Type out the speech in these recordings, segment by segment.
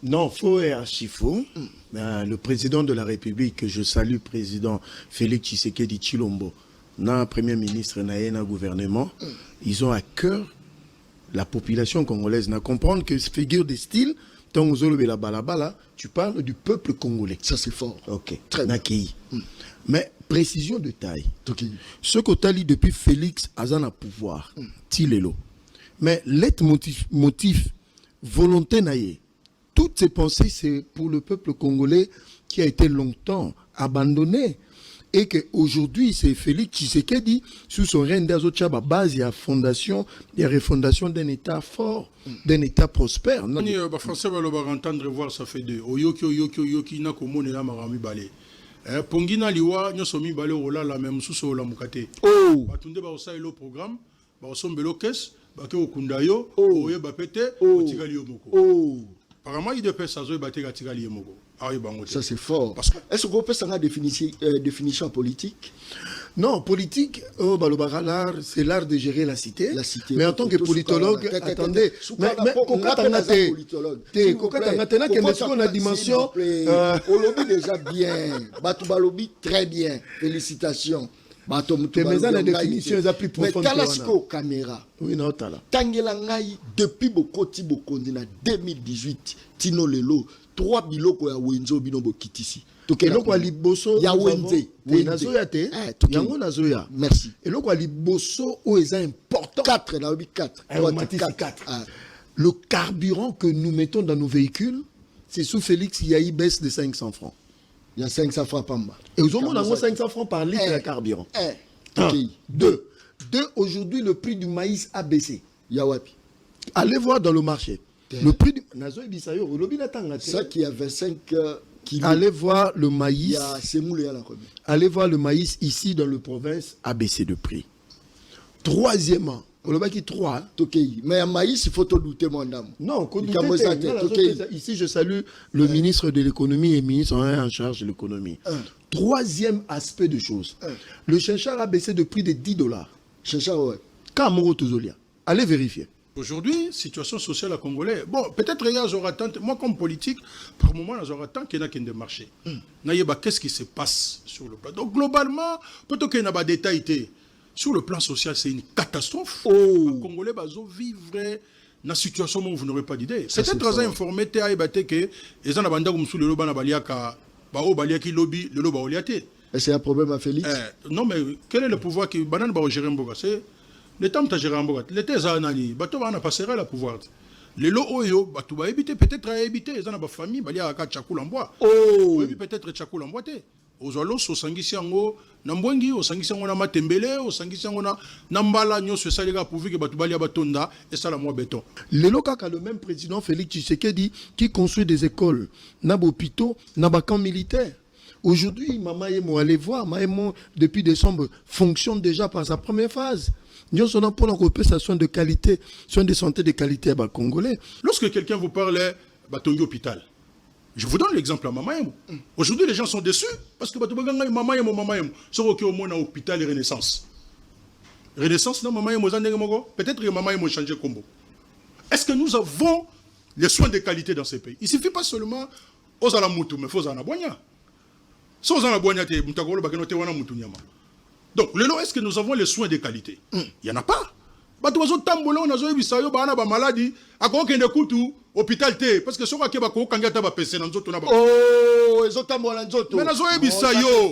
Non, faux et archi faux. Le président de la République, je salue le président Félix Tshisekedi Tshilombo, na premier ministre na gouvernement, ils ont à cœur la population congolaise. Na comprendre que figure de style, tu parles du peuple congolais. Ça c'est fort. Ok. Très bien. Mais précision de taille. Okay. Ce qu'on t'a dit depuis Félix Azana pouvoir, Tilelo. Mais motif volonté naïe. Toutes ces pensées, c'est pour le peuple congolais qui a été longtemps abandonné. Et qu'aujourd'hui, c'est Félix Tshisekedi, sous son règne d'Azochaba, base, il y a fondation, il y a refondation d'un État fort, d'un État prospère. Les Français vont entendre voir, ça fait deux. Oyoki, na komone na marami bale. Pongina liwa, nyo somi bale ola la même sous ola mukate. Oh! Batunde ba osa ilo programme, ba osombelo kes, ba ke okundayo, oye ba pete, otigali yomoko. Oh! Apparemment, il dépêche à tigali yomoko. Ça c'est fort. Est-ce qu'on peut s'en définition politique? Non, politique, c'est l'art de gérer la cité. Mais en tant que politologue, attendez, mais la dimension. Olobi déjà bien, Batubalobi très bien, félicitations. La définition est plus profonde. Mais Talasco caméra. Oui, non, Tala. Tangelangai depuis Bokoti Bokondina 2018, Tino Lelo. 3 biloko ya wenzo binombo kitisi. Eloko ya liboso ya wenze. Nazoya te. Yango nazoya. Merci. Eloko ya liboso o eza important. 4 na obi 4. Le carburant que nous mettons dans nos véhicules, c'est sous Félix, il y a une baisse de 500 francs. Il y a 500 francs par mois. Et aux hommes, on a 500 francs par litre de carburant. Deux, aujourd'hui, le prix du maïs a baissé. Yawapi. Allez voir dans le marché. Le prix du... Ça qui a 25 kilos. Allez voir le maïs. Allez voir le maïs ici dans le province a baissé de prix. Troisièmement, mais un maïs, il faut te douter, mon dame. Non, ici je salue le ministre de l'économie et ministre en charge de l'économie. Troisième aspect de choses. Le chinchard a baissé de prix de $10. Chinchard, ouais. Allez vérifier. Aujourd'hui, situation sociale à Congolais. Bon, peut-être il y a attente. Moi, comme politique, par moment, il y a attente qu'il y a de marché. Qu'est-ce qui se passe sur le plan? Donc, globalement, peut-être qu'il y a des détails. Sur le plan social, c'est une catastrophe. Les Congolais vivent dans une situation où vous n'aurez pas d'idée. Peut-être très informé que les gens c'est un problème à Félix. Non, mais quel est le pouvoir qui va gérer un boga? Le temps de gérer un boga. L'été, ça a passerelle à pouvoir. Les lots oyo, tu vas éviter, peut-être à éviter. Les gens de famille, il y a un tchakoul en bois. Peut-être tchakoul en bois. Aux olos, au sangisango, Nambwengi, au sangisango na matembele, au sangisango na Nambala, nyo se salega pour que Batubali abatonda, et ça la moi béton. Le local a le même président Félix Tshisekedi qui construit des écoles, n'abopito, n'abacan militaire. Aujourd'hui, Mama Yemo, allez voir, Maemo, depuis décembre, fonctionne déjà par sa première phase. Nous sommes pour la compensation de qualité, soins de santé de qualité à Congolais. Lorsque quelqu'un vous parle de hôpital, je vous donne l'exemple à Mama Yemo. Aujourd'hui, les gens sont déçus parce que Mama Yemo, c'est au moins un hôpital et Renaissance. Renaissance, non, Mama Yemo, peut-être que Mama Yemo changé combo. Est-ce que nous avons les soins de qualité dans ces pays? Il ne suffit pas seulement aux alamoutou, mais il faut aux anaboigna. Donc, est-ce que nous avons les soins de qualité? Il n'y en a pas. Parce que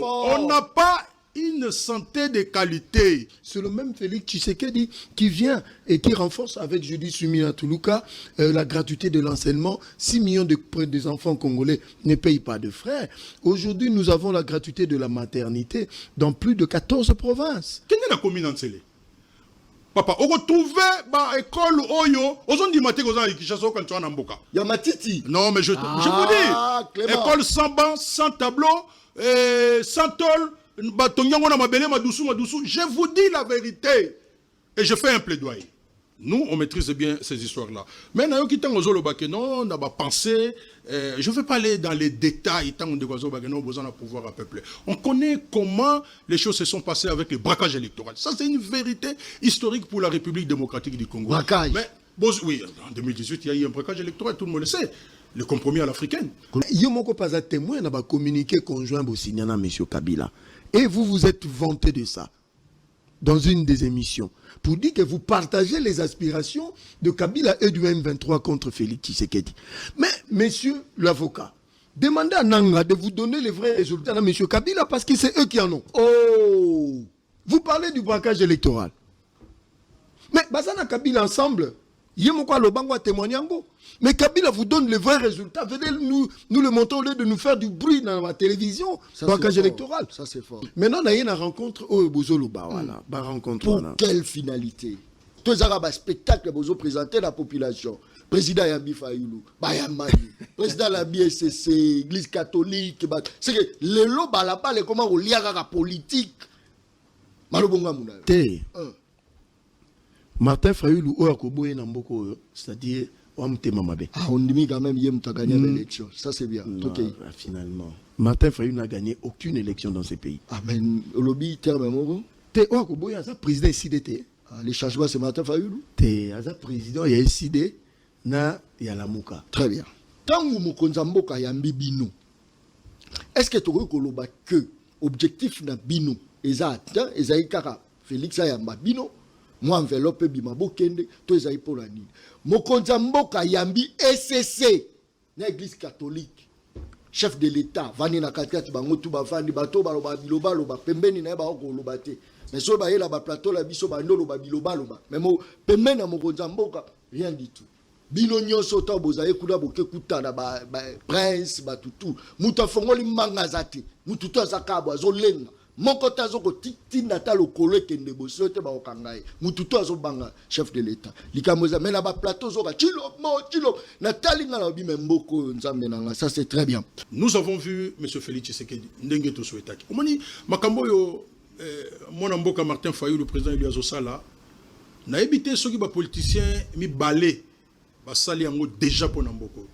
on n'a pas une santé de qualité. C'est le même Félix Tshisekedi qui vient et qui renforce avec Judith Suminwa Tuluka la gratuité de l'enseignement. 6 millions des enfants congolais ne payent pas de frais. Aujourd'hui, nous avons la gratuité de la maternité dans plus de 14 provinces. Quelle est la commune en Célé? Papa, on retrouve l'école Oyo, on dit maté qu'on a Kinshasa quand tu es en Mboka. Yamatiti. Non, mais je vous dis, école sans banc, sans tableau, sans tôle. Je vous dis la vérité et je fais un plaidoyer. Nous, on maîtrise bien ces histoires-là. Mais non, on a pensé. Je ne vais pas aller dans les détails tant on a besoin de pouvoir à peuple. On connaît comment les choses se sont passées avec le braquage électoral. Ça, c'est une vérité historique pour la République démocratique du Congo. Braquage. Mais bon, oui, en 2018, il y a eu un braquage électoral, tout le monde le sait. le compromis à l'africaine. Yo moko pas à témoin na ba communiqué conjoint Bosignana monsieur Kabila. Et vous vous êtes vanté de ça dans une des émissions pour dire que vous partagez les aspirations de Kabila et du M23 contre Félix Tshisekedi. Mais monsieur l'avocat, demandez à Nanga de vous donner les vrais résultats à monsieur Kabila parce que c'est eux qui en ont. Oh, vous parlez du braquage électoral. Mais Bazana Kabila ensemble, Yemoko Lobango a témoigné en go. Mais Kabila vous donne les vrais résultats. Venez nous le montrer au lieu de nous faire du bruit dans la télévision. Braquage électoral. Ça c'est fort. Maintenant, il y a une rencontre au Bozolo Bawana. Pour quelle finalité? Tous les spectacles que vous présentez à la population. Président Yambi Fayoulou, Bayamani, président de la BSCC, Église catholique. C'est que le lot balaba les comment on lie à la politique. Malobonga Mouna. Martin Fayoulou ou Akoboye Namboko, c'est-à-dire Mamabe. Ah, on dit quand même qu'il a gagné l'élection. Ça c'est bien. Non, okay. Finalement. Martin Fayoulou n'a gagné aucune élection dans ce pays. Ah, mais le lobby terme moro. T'es Akoboye, Aza président SIDT. Les changements c'est Martin Fayoulou. T'es Aza président, il y a SID, na Yalamouka. Très bien. Tant que Mokonzamboka Yambi Bino, est-ce que tu as que objectif na Bino, Eza atteint, Eza Ikara, Félix Ayamba Bino, moi enveloppe Bimabo Kende, to Eza Ipolani. Mokonzamboka Yambi SCC, na église catholique, chef de l'État, Vani na katikati bango tu bafandi bato baloba biloba loba pembeni na ba ko loba te. Mais so ba yela ba plateau la biso ba ndolo ba biloba loba. Mais mo pembeni na Mokonzamboka rien du tout. Bino nyonso to bozaye kuda boke kutana ba prince ba tutu. Muta fongoli mangazati. Mutu to zakabo azolenga. Moko tazoko titi natalo koleke ndeboso te ba okangaye. Mutu to azobanga chef de l'État. Likamoza mais na ba plateau zoka chilo natali ngala obi mboko nzambe nanga. Ça c'est très bien. Nous avons vu M. Félix Tshisekedi ndenge to souhaitaki. Omoni makambo yo mon mboka Martin Fayulu le président Elias Osala na évité ceux qui ba politiciens mi balé ba sali yango déjà pour Namboko.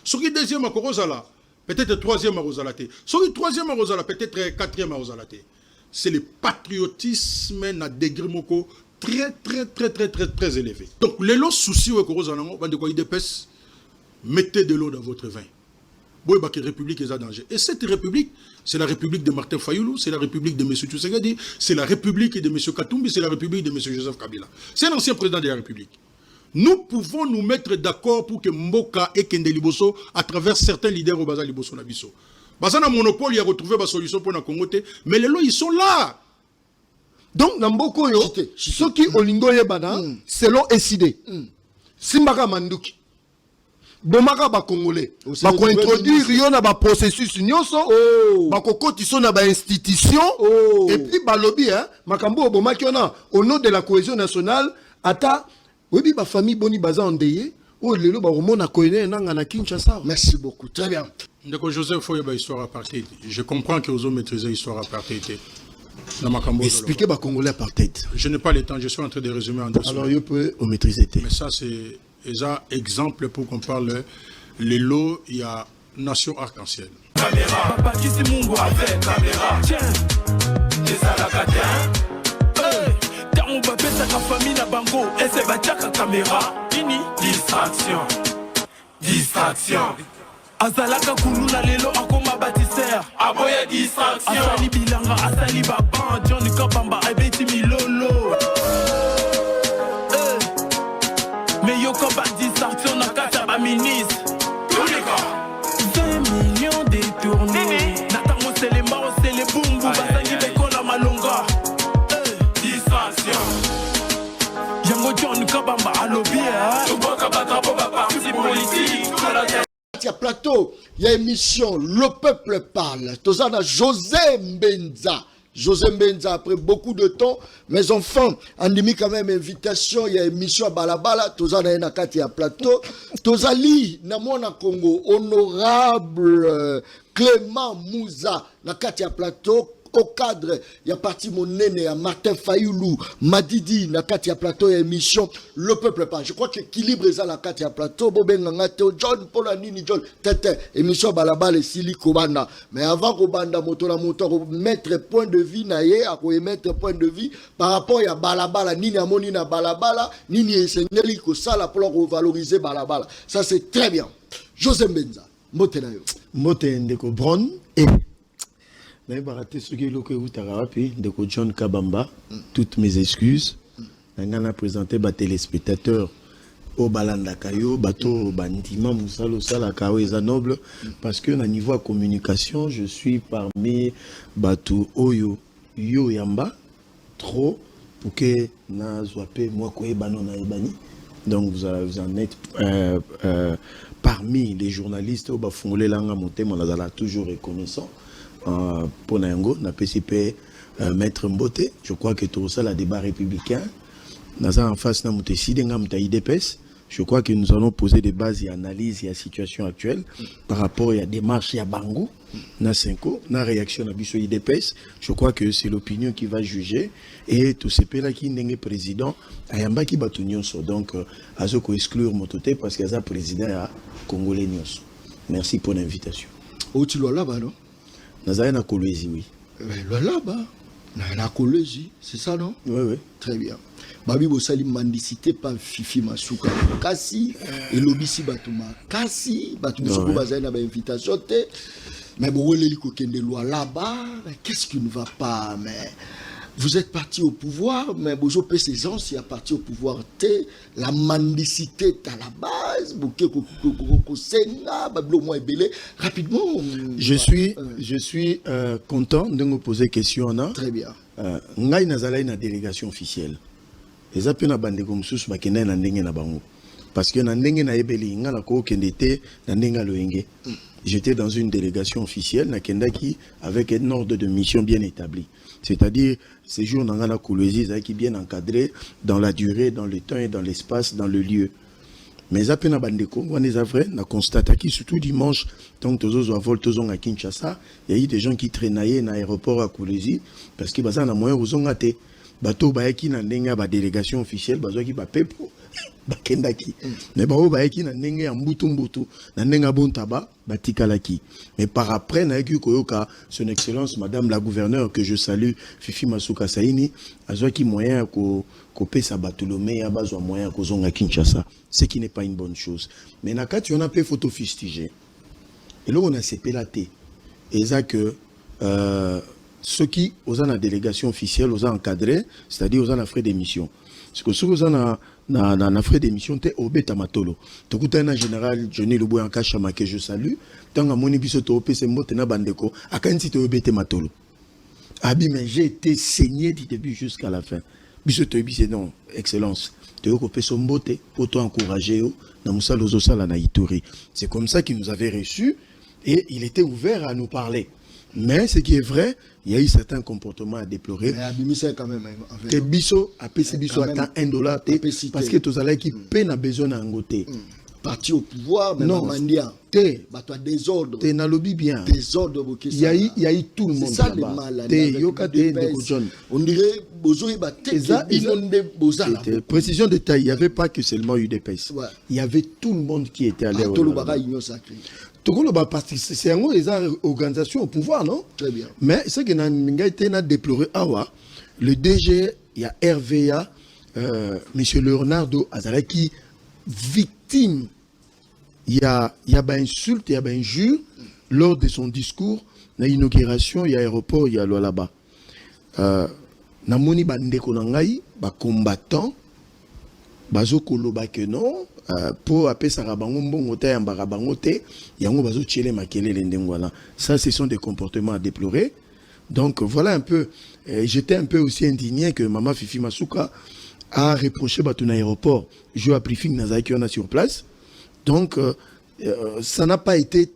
Ceux qui deuxième à Korozala, peut-être troisième à Rosalate. Ceux qui troisième à Rosalate, peut-être quatrième à Rosalate. C'est le patriotisme na degré moko très élevé. Donc les lots soucis au Korozala, va de quoi il dépêche, mettez de l'eau dans votre vin. Boy ba que république est en danger. Et cette république, c'est la république de Martin Fayoulou, c'est la république de M. Tshisekedi, c'est la république de M. Katumbi, c'est la république de M. Joseph Kabila. C'est l'ancien président de la République. Nous pouvons nous mettre d'accord pour que Mboka et Kende Liboso, à travers certains leaders au Baza Liboso Nabiso. Bazana monopole, il a retrouvé la solution pour la Congo, mais les lois, ils sont là. Donc, dans Mboko, ceux qui ont l'ingo yebana, selon SID, Simbaka Manduki, Bomaka ba Congolais, ba ko introduire yon na ba processus nyonso, ba ko kotiso na ba institution, et puis ba lobby hein, makambo bomaki ona au nom de la cohésion nationale, ata oui, ma famille boni baza endeuillé. Oh, lelo ba romona koine nanga na Kinshasa. Merci beaucoup. Très bien. D'accord, Joseph Foyeba histoire apartheid. Je comprends que vous avez maîtrisé l'histoire apartheid. Expliquez ba Congolais apartheid. Je n'ai pas le temps, je suis en train de résumer en dessous. Alors, vous pouvez maîtriser. Mais ça, c'est un exemple pour qu'on parle les lots, il y a Nation Arc-en-Ciel. Caméra. Papa qui c'est Mungo avec caméra. Tiens, les alacatins. On va péter sa famille à Bango et c'est battre la caméra. Fini. Distraction. Distraction. Azalaka Kuluna Lelo Akoma Bâtisseur. Aboya distraction. Asali Bilanga, Asali Baban, Johnny Kabamba, Abeti Milolo. Mais yoko pas distraction, Nakata ba ministre. Tous les gars. 20 millions détournés. Natamo c'est les maos, c'est les boum boum. Basangi Bekola Malonga. Yango John Kabamba à l'objet. Il y a plateau, il y a émission, le peuple parle. Tozana José Mbenza. José Mbenza, après beaucoup de temps, mes enfants, on a mis quand même invitation, il y a émission à Balabala, Tozana Enakati à plateau. Tozali, Namona Congo, honorable Clément Mouza, Nakati à plateau. Au cadre, il y a parti mon nene, à Martin Fayoulou, Madidi, Nakati à plateau, émission, le peuple parle. Je crois que l'équilibre est à la Katia plateau, Boben Nangateo, John, Polanini, John, Tete, émission Balabal et Sili Kobanda. Mais avant Kobanda, Motola Motor, mettre point de vie, naye, à mettre point de vie, par rapport à Balabala, Nini Amoni na Balabala, Nini Esengeli, Kosala, pour valoriser Balabala. Ça, c'est très bien. José Mbenza, mbote na yo. Mbote ndeko Brown et naye baraté ce qui est loko utara wapi ndeko John Kabamba. Toutes mes excuses. Nangana présenté ba téléspectateurs au balanda kayo bato bandima musalo sala kawe eza noble parce que na niveau de communication je suis parmi bato oyo yo yamba trop pour que na zwape moi ko ebano na ebani. Donc vous en êtes parmi les journalistes au bafungole langa motema nazala toujours reconnaissant pour nango na PCP maître Mbote. Je crois que tout ça la débat républicain naza en face na muteside nga muta IDPS. Je crois que nous allons poser des bases et analyses et la situation actuelle par rapport à la démarche à Bango, na Senko, na réaction à Bisso IDPS. Je crois que c'est l'opinion qui va juger et tout ce pays-là qui n'est président ayamba qui batunyon so. Donc azoko exclure mototé parce qu'il y a un président à Congolais nyonso. Merci pour l'invitation. Où tu là-bas non? Nazaire na Kolwezi oui. Là-bas. Na Kolwezi, c'est ça non? Oui oui. Très bien. Babi bosali mandicité pas Fifi Masuka kasi et lobisi batuma kasi batumisuko bazali na ba invitation te mais bon les kokende loi là-bas qu'est-ce qui ne va pas mais vous êtes parti au pouvoir mais bozo pe ces gens si à parti au pouvoir te la mandicité est à la base boké ko senga bablo moi belé rapidement je suis content de me poser question là. Très bien. Ngai nazala na délégation officielle. Les appels à bande comme sous bakena na ndenge na bango parce que na ndenge na ebeli ngala ko kendete na ndenga loenge. J'étais dans une délégation officielle na kendaki avec un ordre de mission bien établi. C'est-à-dire séjour na ngala Kolwezi qui bien encadré dans la durée, dans le temps et dans l'espace, dans le lieu. Mais appels à bande ko on est vrai na constate qui surtout dimanche donc tozo à vol tozo à Kinshasa, il y a eu des gens qui traînaient na aéroport à Kolwezi parce que baza na moyen ozonga te. Bato baeki na ndenge ba délégation officielle bazwaki ba pepo bakendaki mais ba baeki na ndenge ya mbutu na ndenge bontaba batikalaki mais par après na yeki koyoka son excellence madame la gouverneure que je salue Fifi Masuka Saini azwaki moyen ko pesa Batolomé ya bazwa moyen ko zonga Kinshasa, ce qui n'est pas une bonne chose. Mais na kati on a peu photo fustigé et là on a sepelaté et ça que ceux qui ont la délégation officielle ont encadré, c'est-à-dire aux en frais d'émission. Parce que ceux qui ont na frais d'émission, c'est au bêta matolo. Tout le temps, général Johnny Lubo en Kachama que je salue. Tant que mon ébiso topé c'est mot na bandeko. À quand si tu au bêta matolo. Abi mais j'ai été saigné du début jusqu'à la fin. Biso tobi c'est non, excellence. Tu as coupé son beauté, auto encourager na musala ozosala na Ituri. C'est comme ça qu'il nous avait reçus et il était ouvert à nous parler. Mais ce qui est vrai, il y a eu certains comportements à déplorer. Mais Abimisa quand même. Que Bisso a payé Bisso attend $1 parce que tous allez qui peine a besoin d'un côté. Parti au pouvoir, mais non, mandia. T'es désordre. T'es dans le lobby bien. Désordre. Il y a eu tout le monde. C'est ça le mal. T'es yoka t'es de John. On dirait Bozo et Baté. Précision de taille. Il n'y avait pas que seulement UDPS. Il y avait tout le monde qui était allé. Tout le bagage union sacrée. C'est un organisation au pouvoir, non? Très bien. Mais ce que nous avons déploré, le DG, il y a RVA, M. Leonardo Azaraki, victime, il y a insulte, il y a injure lors de son discours, l'inauguration, il y a aéroport, il y a là-bas. Namoni bandeko nangai, ba combattant, bazo koloba que non. Pour appeler ça rabango mbongo ta yamba rabango te yango bazo tchele makelele ndengwana. Ça ce sont des comportements à déplorer. Donc voilà un peu j'étais un peu aussi indigné que maman Fifi Masuka a reproché batun aéroport je a briefing nazaki on a sur place. Donc ça n'a pas été,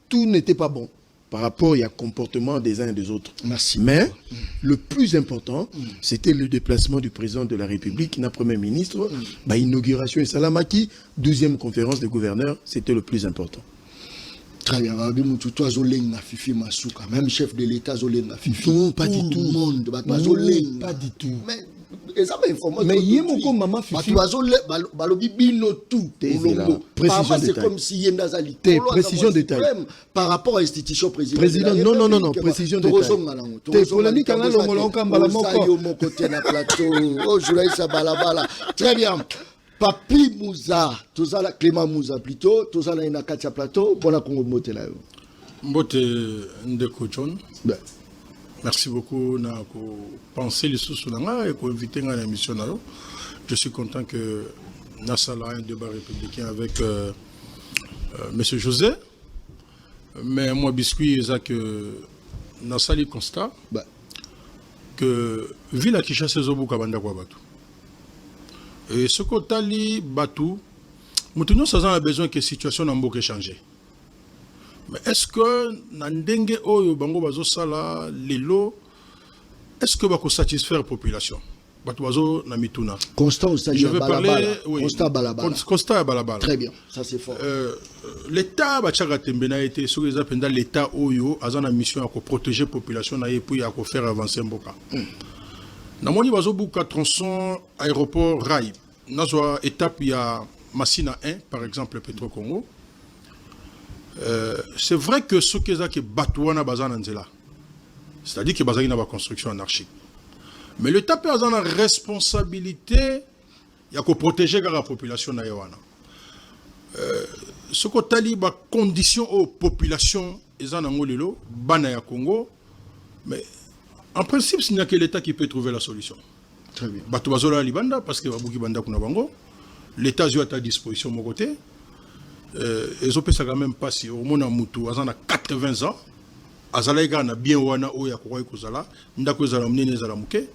tout n'était pas bon par rapport au comportement des uns et des autres. Merci. Mais le plus important, c'était le déplacement du président de la République, notre Premier ministre, inauguration et Salamaki, 12e conférence des gouverneurs, c'était le plus important. Très bien, Fifi Masuka, même chef de l'État, Fifi. Non, pas du tout. Monde, pas du tout. Mais il y a mon maman Fifi. C'est comme si il y a une précision de taille. Par rapport à l'institution présidentielle. Président, non, précision de taille. Très bien. Papi Mouza, tozala Clément Mouza plutôt, tozala Inakatia Plateau, bon Congo Mbote là. Mbote Ndeko John. Ben. Merci beaucoup na penser les sous et pour inviter à l'émission. Je suis content que Nassala un débat républicain avec Monsieur José. Mais moi biscuit c'est que Nassali constat que Villa Kinshasa Zobuka banda kwa batu. Et ce que tali batu, maintenant ça a besoin que la situation n'a pas changé. Mais est-ce que Nandenge Oyo Bango Bazo Sala, Lelo, est-ce que va satisfaire la population? Constant aussi, je vais parler. Oui, Constant Balabala. Constant Balabala. Très bien, ça c'est fort. L'État a été sur les appels l'État Oyo a une mission à protéger la population et puis à faire avancer Mboka. Namoni Bazo Buka tronçon aéroport rail. Dans étape il y a Massina 1 par exemple Petro Congo. C'est vrai que ce qui est Batouana Bazananzela, c'est-à-dire que Bazana a une construction anarchique. Mais l'État peut avoir une responsabilité de protéger la population. Ce que tu as dit, conditions aux populations, ils ont un Congo. Mais en principe, ce n'est que l'État qui peut trouver la solution. Très bien. Parce que l'État est à disposition de mon côté. Ils ont quand même pas si au moins Moutou, à 80 ans, Azalaïga na bien wana o ya kwa kozala, ndako ezala mnene ezala muke,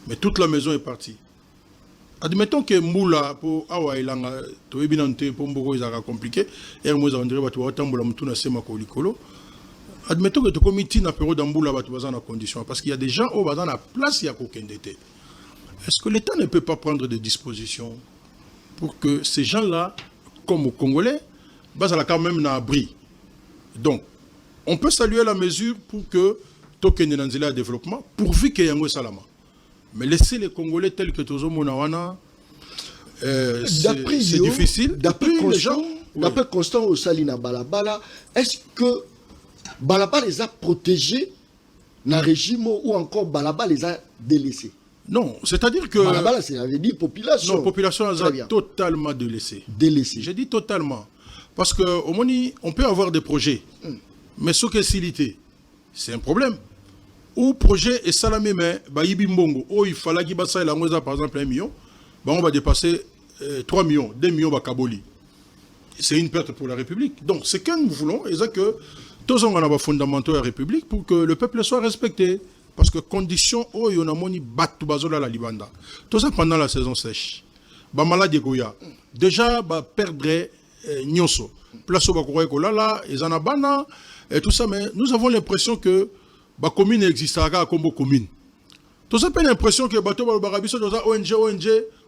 mais toute la maison est partie. Admettons que Moula pour awa ilanga to ebinante pour mboko ezaka compliqué, et moi ça ondire batu watambola mutu na sema ko likolo. Admettons que to comité na période d'amboula batu baza na condition parce qu'il y a des gens au baza na place ya ko kendete. Est-ce que l'État ne peut pas prendre des dispositions pour que ces gens-là comme aux Congolais, bas à la quand même un abri. Donc, on peut saluer la mesure pour que Token Nanzela développement, pourvu qu'il y ait un salama. Mais laisser les Congolais tels que Tozo Monawana, c'est difficile. D'après Constant au Salina Balabala, est-ce que Balabala les a protégés dans le régime ou encore Balabala les a délaissés? Non, c'est-à-dire que... Balabala, c'est avait dit population. Non, population a totalement délaissé. Délaissé. J'ai dit totalement. Parce qu'au Moni, on peut avoir des projets. Mais ce qui est silité, c'est un problème. Ou projet est salamé, mais Baïbi Mbongo, il fallait qu'il y ait par exemple 1 million, on va dépasser 3 millions, 2 millions à Kaboli. C'est une perte pour la République. Donc, ce que nous voulons, c'est que tous on a fondamentaux à la République pour que le peuple soit respecté. Parce que condition où il y a moni battu bazola la libanda. Tout ça pendant la saison sèche. Ba malade goya. Déjà ba perdre nyoso. Place au bakoye kolala, ezanabana et tout ça mais nous avons l'impression que ba commune existera comme commune. Tout ça peine l'impression que bato ba barabiso dans ONG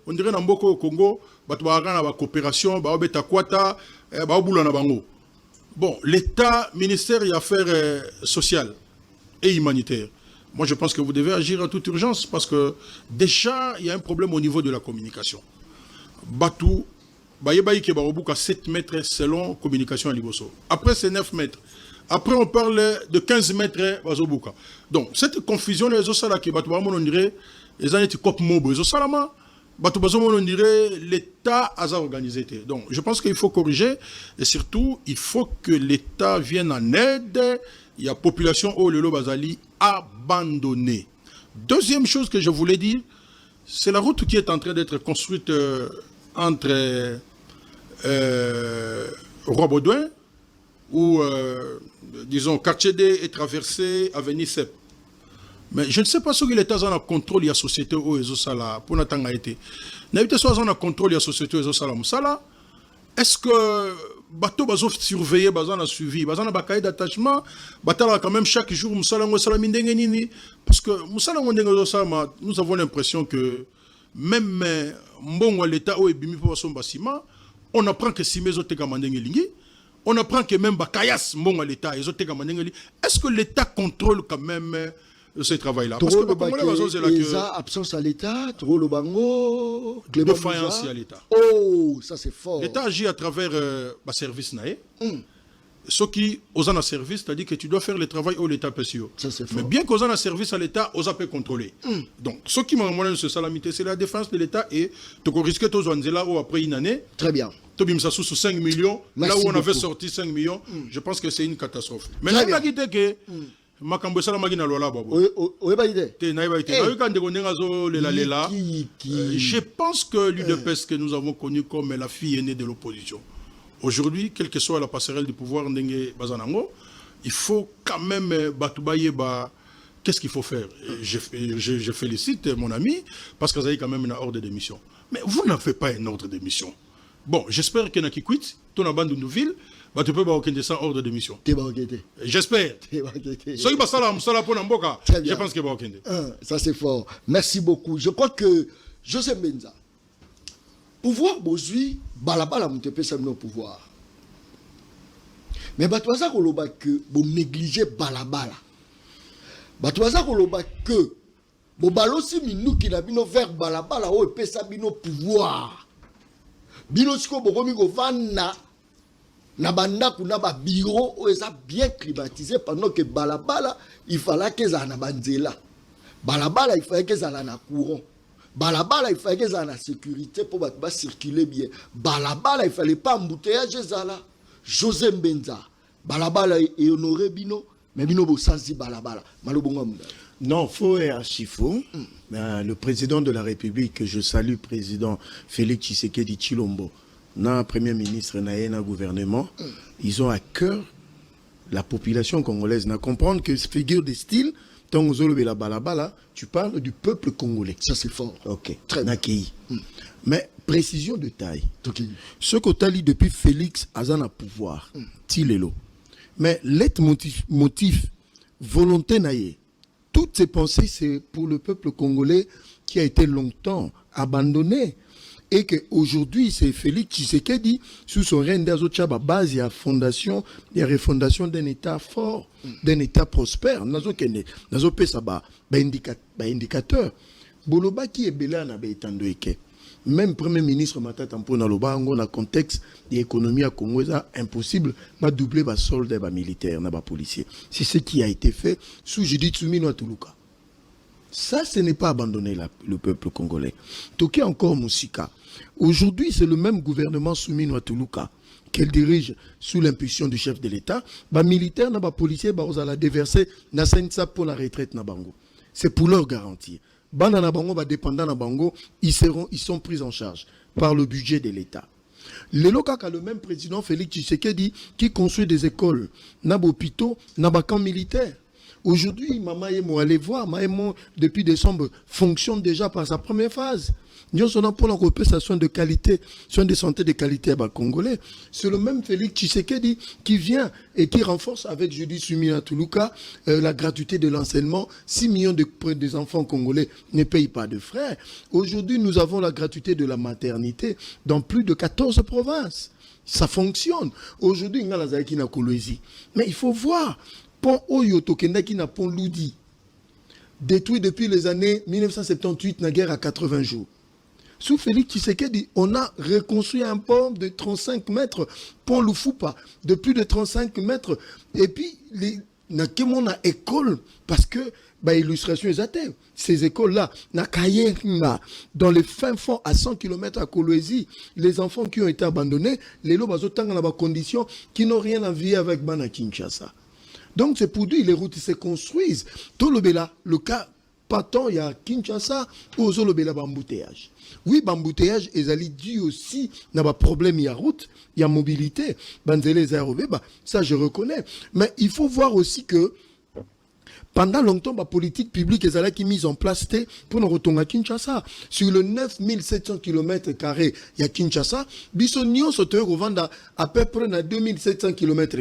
on dirait na mboko au Congo, bato ba na ba coopération, ba obeta kwata, ba obula na bango. Bon, l'État, ministère des Affaires sociales et humanitaires. Moi, je pense que vous devez agir à toute urgence parce que déjà, il y a un problème au niveau de la communication. Batou, Bayebaï qui est à 7 mètres selon communication à Liboso. Après, c'est 9 mètres. Après, on parle de 15 mètres à Zobuka. Donc, cette confusion, les Osala qui Batou on dirait, les années Kop Mobo, les Osalama, Batou on dirait, l'État a organisé. Donc, je pense qu'il faut corriger et surtout, il faut que l'État vienne en aide. Il y a population au Lelo Bazali abandonnée. Deuxième chose que je voulais dire, c'est la route qui est en train d'être construite entre Roi-Baudouin, où, disons, quartier D est traversé avenue Sep. Mais je ne sais pas si l'État a un contrôle de la société au Ezosala pour n'attendre à été. N'avez-vous pas un contrôle de la société au Ezosala Moussala? Est-ce que bateau bazo surveiller bazana suivi bazana bakaï d'attachement batala quand même chaque jour musala ngosala mindenge nini parce que musala ngondenge sama nous avons l'impression que même mbongo l'état o ebimi po son basima on apprend que si mezo teka mandenge lingi on apprend que même bakayas mbongo l'état ezo teka mandenge li est-ce que l'état contrôle quand même ce travail-là parce que absence à l'État, trop le bango, défaillance à l'État. Oh, ça c'est fort. L'État agit à travers le service naé. ceux qui osent un service, c'est-à-dire que tu dois faire le travail où l'État peut suivre. Mais bien qu'aux un service à l'État, aux peut contrôler. Donc, ce qui m'a demandé ce salamité, c'est la défense de l'État et tu risques de après une année. Très bien. Tu as sous 5 millions, merci là où on beaucoup. avait sorti 5 millions, je pense que c'est une catastrophe. Mais là, il a quitté que. Makambo sala na lola babo. Je pense que l'UDPS que nous avons connu comme la fille aînée de l'opposition. Aujourd'hui, quelle que soit la passerelle du pouvoir ndenge bazanango, il faut quand même batoubaye ba. Qu'est-ce qu'il faut faire? Je félicite mon ami parce que vous avez quand même un ordre de démission. Mais vous n'avez pas un ordre de démission. Bon, j'espère qu'il y en a qui quittent, ton abandon de ville. Bah, tu peux pas aucun dessin hors de démission. J'espère. Je pense que ça c'est fort. Merci beaucoup. Je crois que José Benza, pouvoir bozui, balabala moutepe ça nos pouvoir. Mais batouaza koloba que bon négliger balabala. Batouaza koloba que bon balosi minou qui na bino vers balabala o pesa bino pouvoir. Bino siko bokomi govana. Na banda kuna ba bureau où ça bien climatisé pendant que balabala il fallait que ça na banzela. Balabala il fallait que ça na courant. Balabala il fallait que ça na sécurité pour ba circuler bien. Balabala il fallait pas embouteillage ça là. José Mbenza. Balabala et honoré bino mais bino bo sansi balabala. Malobonga munda. Non, faux et archi-faux. Le président de la République, que je salue, président Félix Tshisekedi Tshilombo, na premier ministre, na gouvernement, ils ont à cœur la population congolaise. Na comprendre que figure de style, tant la balabala, tu parles du peuple congolais. Ça c'est fort. Ok. Très bien. Mais précision de taille. Ce qu'on t'a dit depuis Félix Azana pouvoir, Tilelo. Mais motif volonté naïe. Toutes ces pensées, c'est pour le peuple congolais qui a été longtemps abandonné. Et qu'aujourd'hui, c'est Félix Tshisekedi, sous son règne d'Azochaba, base, il y a fondation, il y a refondation d'un État fort, d'un État prospère. Nazo Kene, Nazo Pesaba, indicateur. Boloba qui est belé na beitando eke. Même Premier ministre Matata Mpona Loba, on a contexte d'économie à Congo, c'est impossible de doubler les soldes des militaires, des policiers. C'est ce qui a été fait sous Judith Soumino à Toulouka. Ça, ce n'est pas abandonner le peuple congolais. Toké encore Moussika. Aujourd'hui, c'est le même gouvernement Soumino à Toulouka qu'elle dirige sous l'impulsion du chef de l'État. Les militaires, les policiers, ils ont déversé pour la retraite. C'est pour leur garantir. Banda Bango va dépendant na Bango, ils sont pris en charge par le budget de l'État. Le même président Félix Tshisekedi qui construit des écoles, na hôpitaux, na camps militaires. Aujourd'hui, Mama Emo, allez voir, Maemo depuis décembre fonctionne déjà par sa première phase. Nous sommes pour la soins de qualité, soins de santé de qualité à Congolais. C'est le même Félix Tshisekedi qui vient et qui renforce avec Judith Soumina Toulouka la gratuité de l'enseignement. 6 millions des enfants congolais ne payent pas de frais. Aujourd'hui, nous avons la gratuité de la maternité dans plus de 14 provinces. Ça fonctionne. Aujourd'hui, il y a la Zaïki na Kolwezi. Mais il faut voir, pont Oyo Tokendaki na pont Loudi, détruit depuis les années 1978, na guerre à 80 jours. Sous Félix Tshisekedi, on a reconstruit un pont de 35 mètres, pont Lufupa, de plus de 35 mètres. Et puis, on a école, parce que, illustration exacte, ces écoles-là, dans les fins fonds à 100 km à Kolwezi, les enfants qui ont été abandonnés, les lots dans des conditions qui n'ont rien à voir avec Bana Kinshasa. Donc, c'est pour dire les routes se construisent. Tout le cas, partant, il y a Kinshasa, ou le embouteillage. Oui, l'embouteillage est dû aussi à un problème, il y a route, il y a mobilité. Ça, je reconnais. Mais il faut voir aussi que pendant longtemps, la politique publique est mise en place pour nous retourner à Kinshasa. Sur le 9700 km, il y a Kinshasa. Bissonnion se revend à peu près à 2700 km.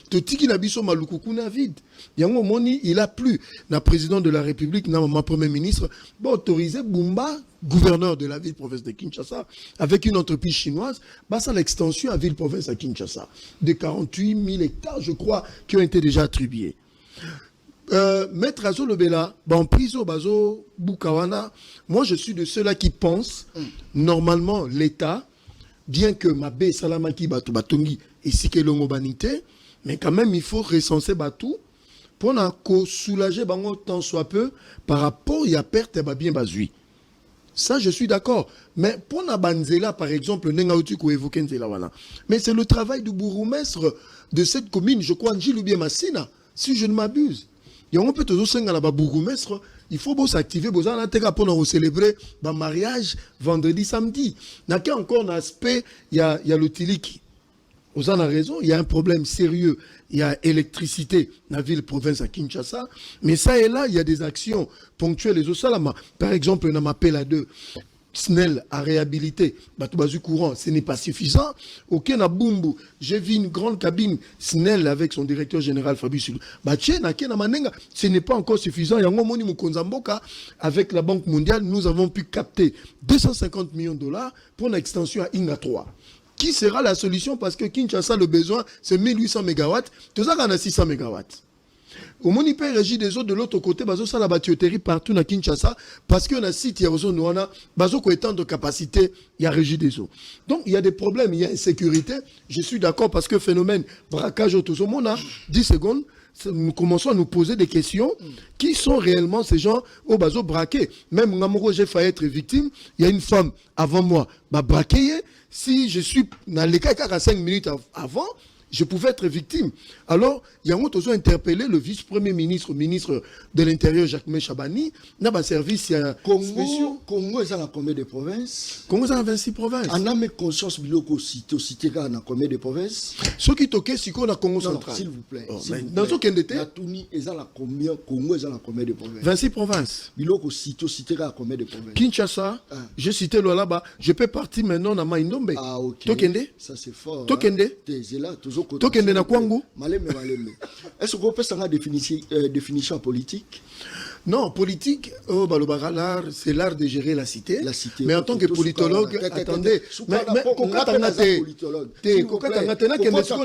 Tout ce qui a biso malukuku na vide. Yango moni, il a plu. Le président de la République, ma premier ministre, autorisé Bumba, gouverneur de la ville-province de Kinshasa, avec une entreprise chinoise, ça l'extension à ville-province à Kinshasa. De 48 000 hectares, je crois, qui ont été déjà attribués. Maître Azo Lobela, prison Bazo Bukawana, moi je suis de ceux-là qui pensent, normalement, l'État, bien que Mabé Salamaki Batongi et Sikelongo Banité, Mais quand même, il faut recenser tout pour soulager bango tant soit peu par rapport à la perte de bien bazui. Ça, je suis d'accord. Mais pour la banzela, par exemple, mais c'est le travail du bourgmestre de cette commune, je crois, Njil ou bien Massina, si je ne m'abuse. Et on peut toujours dire que bourgmestre, il faut s'activer, pour célébrer le mariage vendredi, samedi. Il y a encore un aspect, il y a le tiliki. Vous en avez raison, il y a un problème sérieux. Il y a électricité dans la ville-province à Kinshasa. Mais ça et là, il y a des actions ponctuelles. Par exemple, on m'appelle à 2. SNEL à réhabiliter, courant, ce n'est pas suffisant. Ok, na Bumbu, j'ai vu une grande cabine SNEL avec son directeur général Fabrice. Ce n'est pas encore suffisant. Avec la Banque mondiale, nous avons pu capter 250 millions de dollars pour l'extension à Inga 3. Qui sera la solution? Parce que Kinshasa, le besoin, c'est 1800 MW. Tout ça, on a 600 MW. Au monde, il peut régir des autres de l'autre côté, ça la batterie partout dans Kinshasa, parce qu'on a site, il y a besoin de capacité, il y a régie des eaux. Donc, il y a des problèmes, il y a insécurité. Je suis d'accord parce que phénomène braquage autour au monde, 10 secondes, nous commençons à nous poser des questions. Qui sont réellement ces gens au bateau braqués? Même Ngamoro, j'ai failli être victime. Il y a une femme avant moi, braquée. Si je suis dans les cas 5 minutes avant, je pouvais être victime. Alors, il y a aussi interpellé le vice-premier ministre, ministre de l'Intérieur, Jacques Chabani, dans un service Congo, Congo est dans combien de provinces? Congo est dans 26 provinces. On a mis conscience biloko cité dans combien de provinces? Ce qui toquait, c'est qu'on a Congo central. S'il vous plaît. Dans ce qu'il était, Tuni est dans combien? Congo est dans combien de provinces? 26 provinces. Biloko cité dans combien de provinces? Kinshasa, j'ai cité là-bas. Je peux partir maintenant dans Maïndombe. Ah, ok. Tokende. Ça, c'est fort. Tokende. Tokende na Kwango. Est-ce qu'on peut savoir la définition politique? Non, politique, c'est l'art de gérer la cité. Mais en tant que politologue, attendez. Mais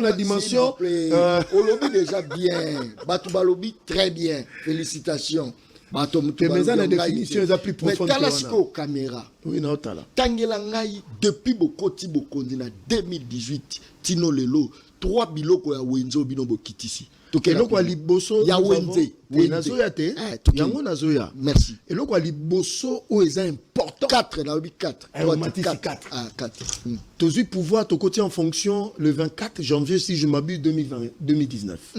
la dimension. Olobi déjà bien. Batubalobi très bien. Félicitations. Mais la définition est la plus profonde. Mais Talasco caméra. Oui, non, Tala. Tangelangai, depuis Bokoti Bokondi, en 2018, Tino Lelo, 3 biloko ya Wenzo Binobo Kitisi. Eloko liboso ya Wenze. Nazoya te. Yango nazoya. Merci. Eloko liboso o eza important. 4 na 4. 4. Ah, 4. Tozu pouvoir to côté en fonction le 24 janvier si je m'abuse 2019.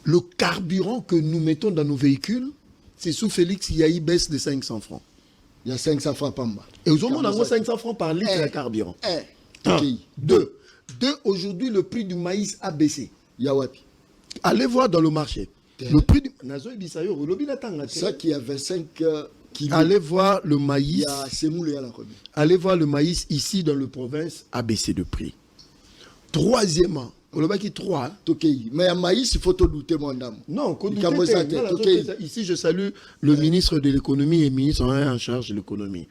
Le carburant que nous mettons dans nos véhicules, c'est sous Félix, il y a eu baisse de 500 francs. Il y a 500 francs par mois. Et aujourd'hui, on a 500 francs par litre de carburant. 2. Aujourd'hui, le prix du maïs a baissé. Yawapi. Allez voir dans le marché. Le prix du... Ça qui a 25 kilos. Allez voir le maïs. Allez voir le maïs ici dans le province a baissé de prix. Troisièmement, mais un maïs, il faut te douter, mon dame. Non, ici, je salue le ministre de l'économie et le ministre en charge de l'économie.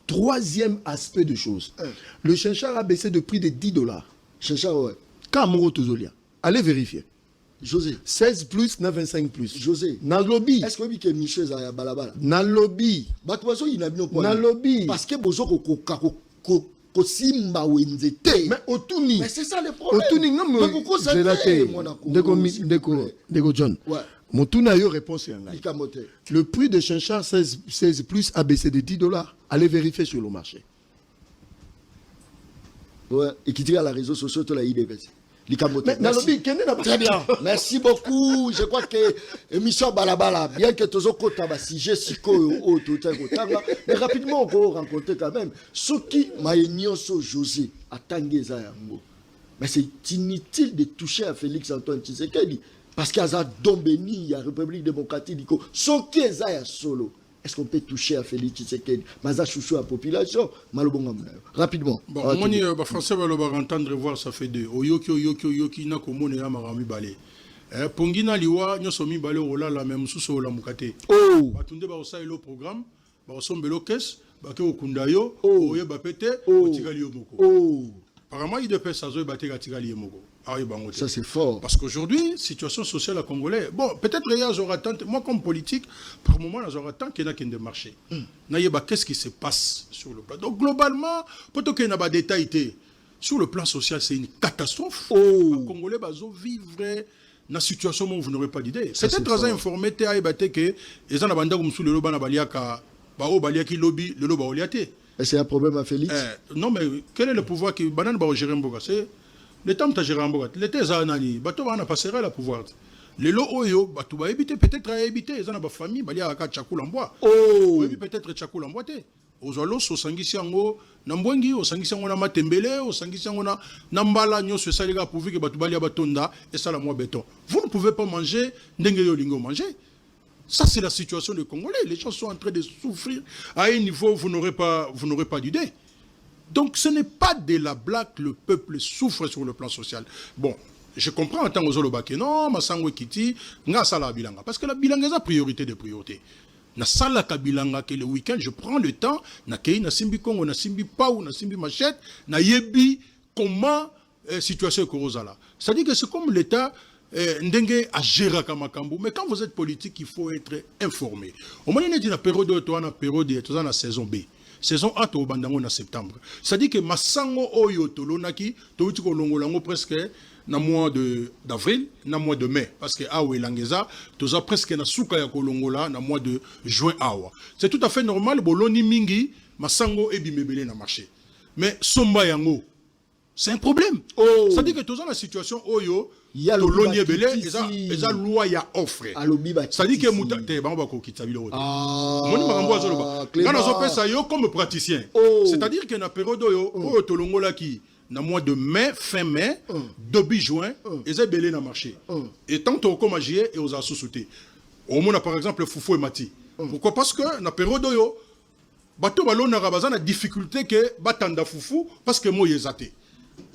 Troisième aspect de choses. Le chinchard a baissé de prix de $10. Chinchard, ouais. Kamoro Tozolia. Allez vérifier. José. 16 plus, 95 plus. José. Na lobby. Est-ce que vous avez Michel Zaya Balabala? Na lobby. Na lobby. Parce que vous avez mais Otuni. Mais c'est ça le problème. Otuni, Ndeko John. Mon tout n'a eu réponse. Le prix de chinchard 16 plus a baissé de $10. Allez vérifier sur le marché. Ouais, et qui tire à la réseau sociaux, tu l'as idée. Très bien. Merci beaucoup. Je crois que l'émission Balabala, bien que tous les sujet mais rapidement, on peut rencontrer quand même ceux qui m'ont José à Tangueza. Mais c'est inutile de toucher à Félix Antoine Tshisekedi parce qu'il y a Dombeni, il y a République démocratique, ceux qui sont solo. Est-ce qu'on peut toucher à Félix Tshisekedi? Maza chouchou à la population. Rapidement. Bon, moi, les Français vont entendre voir, ça fait 2. Oyoki, na komone ya marami balé. Pongina liwa, nyosomi balé ola la même sous la mukate. Oh! Batunde ba osa ilo programme, ba osombelo kes, ba ke okundayo, oye ba pete, otigali yomoko. Oh! Apparemment, il dépêche ça, il battait Tigali yomoko. Ça c'est fort. Parce qu'aujourd'hui, situation sociale à Congolais, bon, peut-être il y a moi comme politique, par moment, il y a qu'il y a des marchés. Qu'est-ce qui se passe sur le plan? Donc globalement, peut-être qu'il y a des détails. sur le plan social, c'est une catastrophe. Oh. Les Congolais vivre dans situation où vous n'aurez pas d'idée. Ça, C'est très informé que les gens banda comme sous le loba na baliaka ba o baliaki lobby le loba oliate. Et c'est un problème à Félix. Non mais quel est le pouvoir qui banane ba gérer Mboka? C'est l'État m'a géré Mboka. L'État za nani bato ba na passerelle à pouvoir. Les lots oyo bato ba éviter peut-être à éviter les gens ba famille baliaka chakula mboa. Oh. Peut-être chakula mboa te. Ozalo so sangisi yango na mbwengi o sangisi yango na matembele o sangisi yango na mbala nyonso esalika pourvu que bato balia batonda et ça la moi béton. Vous ne pouvez pas manger ndenge yo lingo manger. Ça c'est la situation des Congolais, les gens sont en train de souffrir à un niveau vous n'aurez pas d'idée. Donc ce n'est pas de la blague que le peuple souffre sur le plan social. Bon, je comprends en tant que Zolobake non, Masango Kiti, nga sala bilanga parce que la bilanga est la priorité des priorités. Na sala kabilanga que le week-end je prends le temps na kei na simbi Congo na simbi Pau na simbi Machette na yebi comment situation Korozala. C'est-à-dire que c'est comme l'État ndenge a gérer kamakambu, mais quand vous êtes politique il faut être informé. Au moment où na période to na période to na saison B. Saison A to bandango na septembre. C'est-à-dire que masango oyo to lonaki to uti ko longolango presque na mois d'avril, na mois de mai parce que awa elangeza toza presque na suka ya kolongola na mois de juin awa. C'est tout à fait normal boloni mingi masango ebimebele na marché. Mais somba yango c'est un problème. Oh. C'est-à-dire que toza la situation oyo ya toloni ebele eza loi ya offre. C'est-à-dire que mutate bango ko kitabilo. Moni makambo azoloba. Kana zo pesa yo comme praticien. Oh. C'est-à-dire que na période oyo tolongola ki na mois de mai, fin mai, début juin, ils ont belé dans le marché. Et tant qu'on comme agir et aux associés. Au moins, par exemple, Foufou et Mati. Pourquoi? Parce que dans la période où bateau ballon n'a pas la difficulté que batanda Foufou parce que moi il est.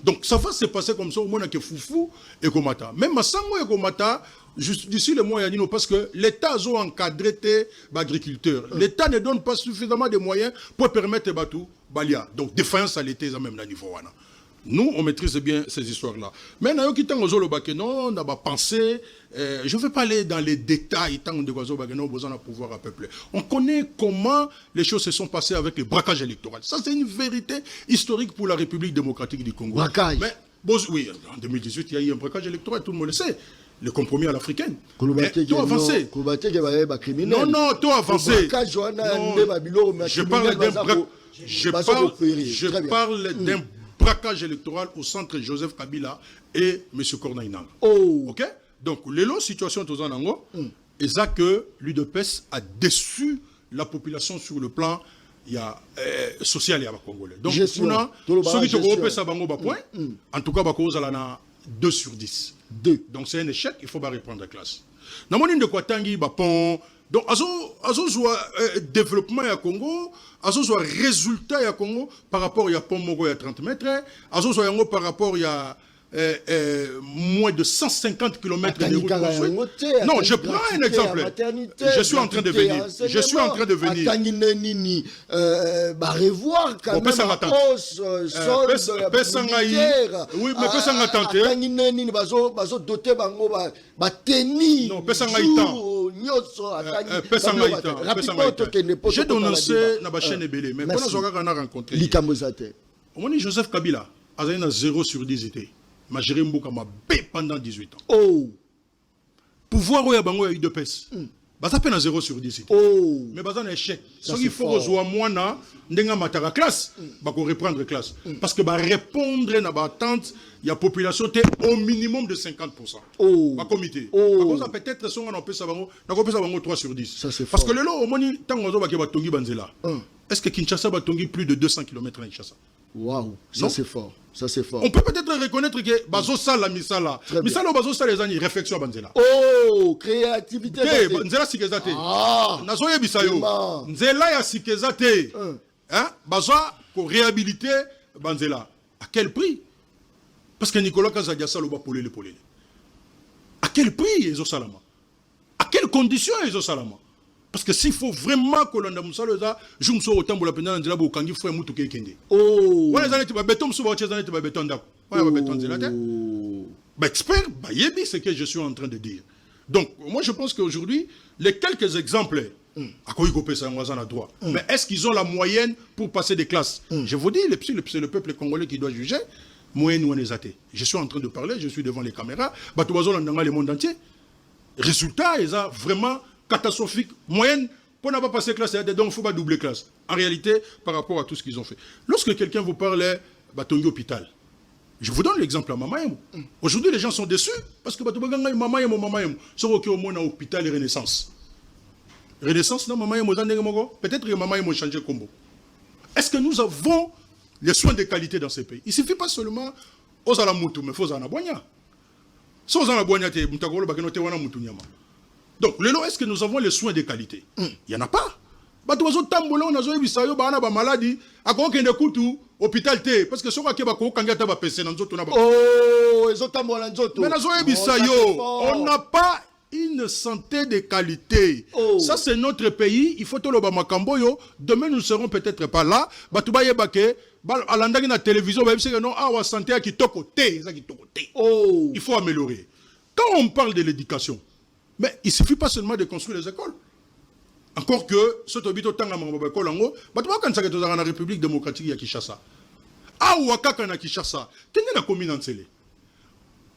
Donc ça va se passer comme ça au moins que Foufou et Komata. Même Massango et Komata, d'ici le mois Yanino, parce que l'État a encadré les agriculteurs. L'État ne donne pas suffisamment de moyens pour permettre Batou Balia. Donc défaillance à l'État même à niveau. Nous, on maîtrise bien ces histoires-là. Mais non, on a pensé, je ne vais pas aller dans les détails, tant de besoin de pouvoir à peuple. On connaît comment les choses se sont passées avec le braquage électoral. Ça, c'est une vérité historique pour la République démocratique du Congo. Braquage. Mais, bon, oui, en 2018, il y a eu un braquage électoral, tout le monde le sait. Le compromis à l'africaine. Tu as avancé. Non, non, tu as avancé. Je parle d'un braquage électoral au centre Joseph Kabila et M. Cornaïnang. Oh. Ok? Donc, les lots situation tous en ango, et ça que l'UDPS a déçu la population sur le plan social et congolais. Donc, ceux qui en tout cas, on 2 sur 10. 2. Donc, c'est un échec, il faut pas reprendre la classe. Dans mon de Kwatangi, Bapon. Donc, azo soit développement à Congo, azo soit résultat à Congo par rapport à pont Mogo à 30 mètres, azo soit yango par rapport à moins de 150 km de route construite. Non, je prends un exemple. Je suis en train de venir. Je suis en train de venir. Revoir quand même oui, mais pesanga tenter. J'ai dénoncé na chaîne Ebele, mais quand on a rencontré Joseph Kabila, a 0 sur 10 été. Ma géré Mboka m'a bé pendant 18 ans. Oh. Pouvoir où y a bango eu de pèse. Bah ça peine à 0 sur 10. Oh. Mais bah ça un échec. Ce qu'il faut que moi na ndenga matara classe, bah qu'on reprendre classe. Parce que bah répondre na ba attente, il y a population té au minimum de 50%. Oh. Bah comité. Oh. Bah ça peut-être son on peut ça bango, na ko peut ça bango 3 sur 10. Ça c'est parce que le lot au moni tant on ba ke ba tongi banzela. Est-ce que Kinshasa va tongi plus de 200 km à Kinshasa? Waouh, ça c'est fort. Ça c'est fort. On peut peut-être reconnaître que bazo sala misala. Misala bazo sala les années réflexion banzela. Oh, créativité. Nzela sikezate. Ah. Nazo yebisayo. Nzela ya sikezate. Hein? Bazo ko réhabiliter banzela. À quel prix? Parce que Nicolas Kazadia salo ba polele. À quel prix ezo salama? À quelles conditions ezo salama? Parce que s'il faut vraiment que l'on a moussaloza, je me suis autant pour la peine de la boucangi frère moutou kende. Oh. Ouais les années tu vas béton sous votre années tu vas béton d'accord. Ouais va béton c'est là tête. Bah expert, bah yebi c'est que je suis en train de dire. Donc moi je pense qu'aujourd'hui les quelques exemples à quoi ils copient ça en droit. Mais est-ce qu'ils ont la moyenne pour passer des classes? Je vous dis c'est le peuple congolais qui doit juger. moyenne ou je suis en train de parler, je suis devant les caméras, dans le monde entier. Résultat, ils sont vraiment catastrophique. Moyenne, pour ne pas passer classe, donc il ne faut pas doubler classe. En réalité, par rapport à tout ce qu'ils ont fait. Lorsque quelqu'un vous parle de hôpital, je vous donne l'exemple à Mamayemo. Aujourd'hui, les gens sont déçus parce que Mamayemo, c'est au monde hôpital et Renaissance. Renaissance, non, Mamayemo, peut-être que Mamayemo changé combo. Est-ce que nous avons les soins de qualité dans ces pays? Il ne suffit pas seulement aux Alamutu, mais il faut aux Anaboigna. Si aux Anaboigna, tu es donc, est-ce que nous avons les soins de qualité? Il n'y en a pas. Parce que hôpital te parce que soka ke ba ko kanga ta ba pese na nzoto na ba oh ezotambola nzoto mais nazo yebisa yo on n'a pas une santé de qualité. Ça c'est notre pays, il faut tolo ba makambo yo. Demain nous serons peut-être pas là batu ba yeba ke alandaki na télévision ba yebisa que non wa santé ya kitoko te za kitoko te. Il faut améliorer. Quand on parle de l'éducation, mais il suffit pas seulement de construire les écoles. Encore que, ce tobito tanga mangaba école ango, batuma kan saketo za na République démocratique ya Kinshasa. Ah wakaka na Kinshasa, kenge na commune Nsele.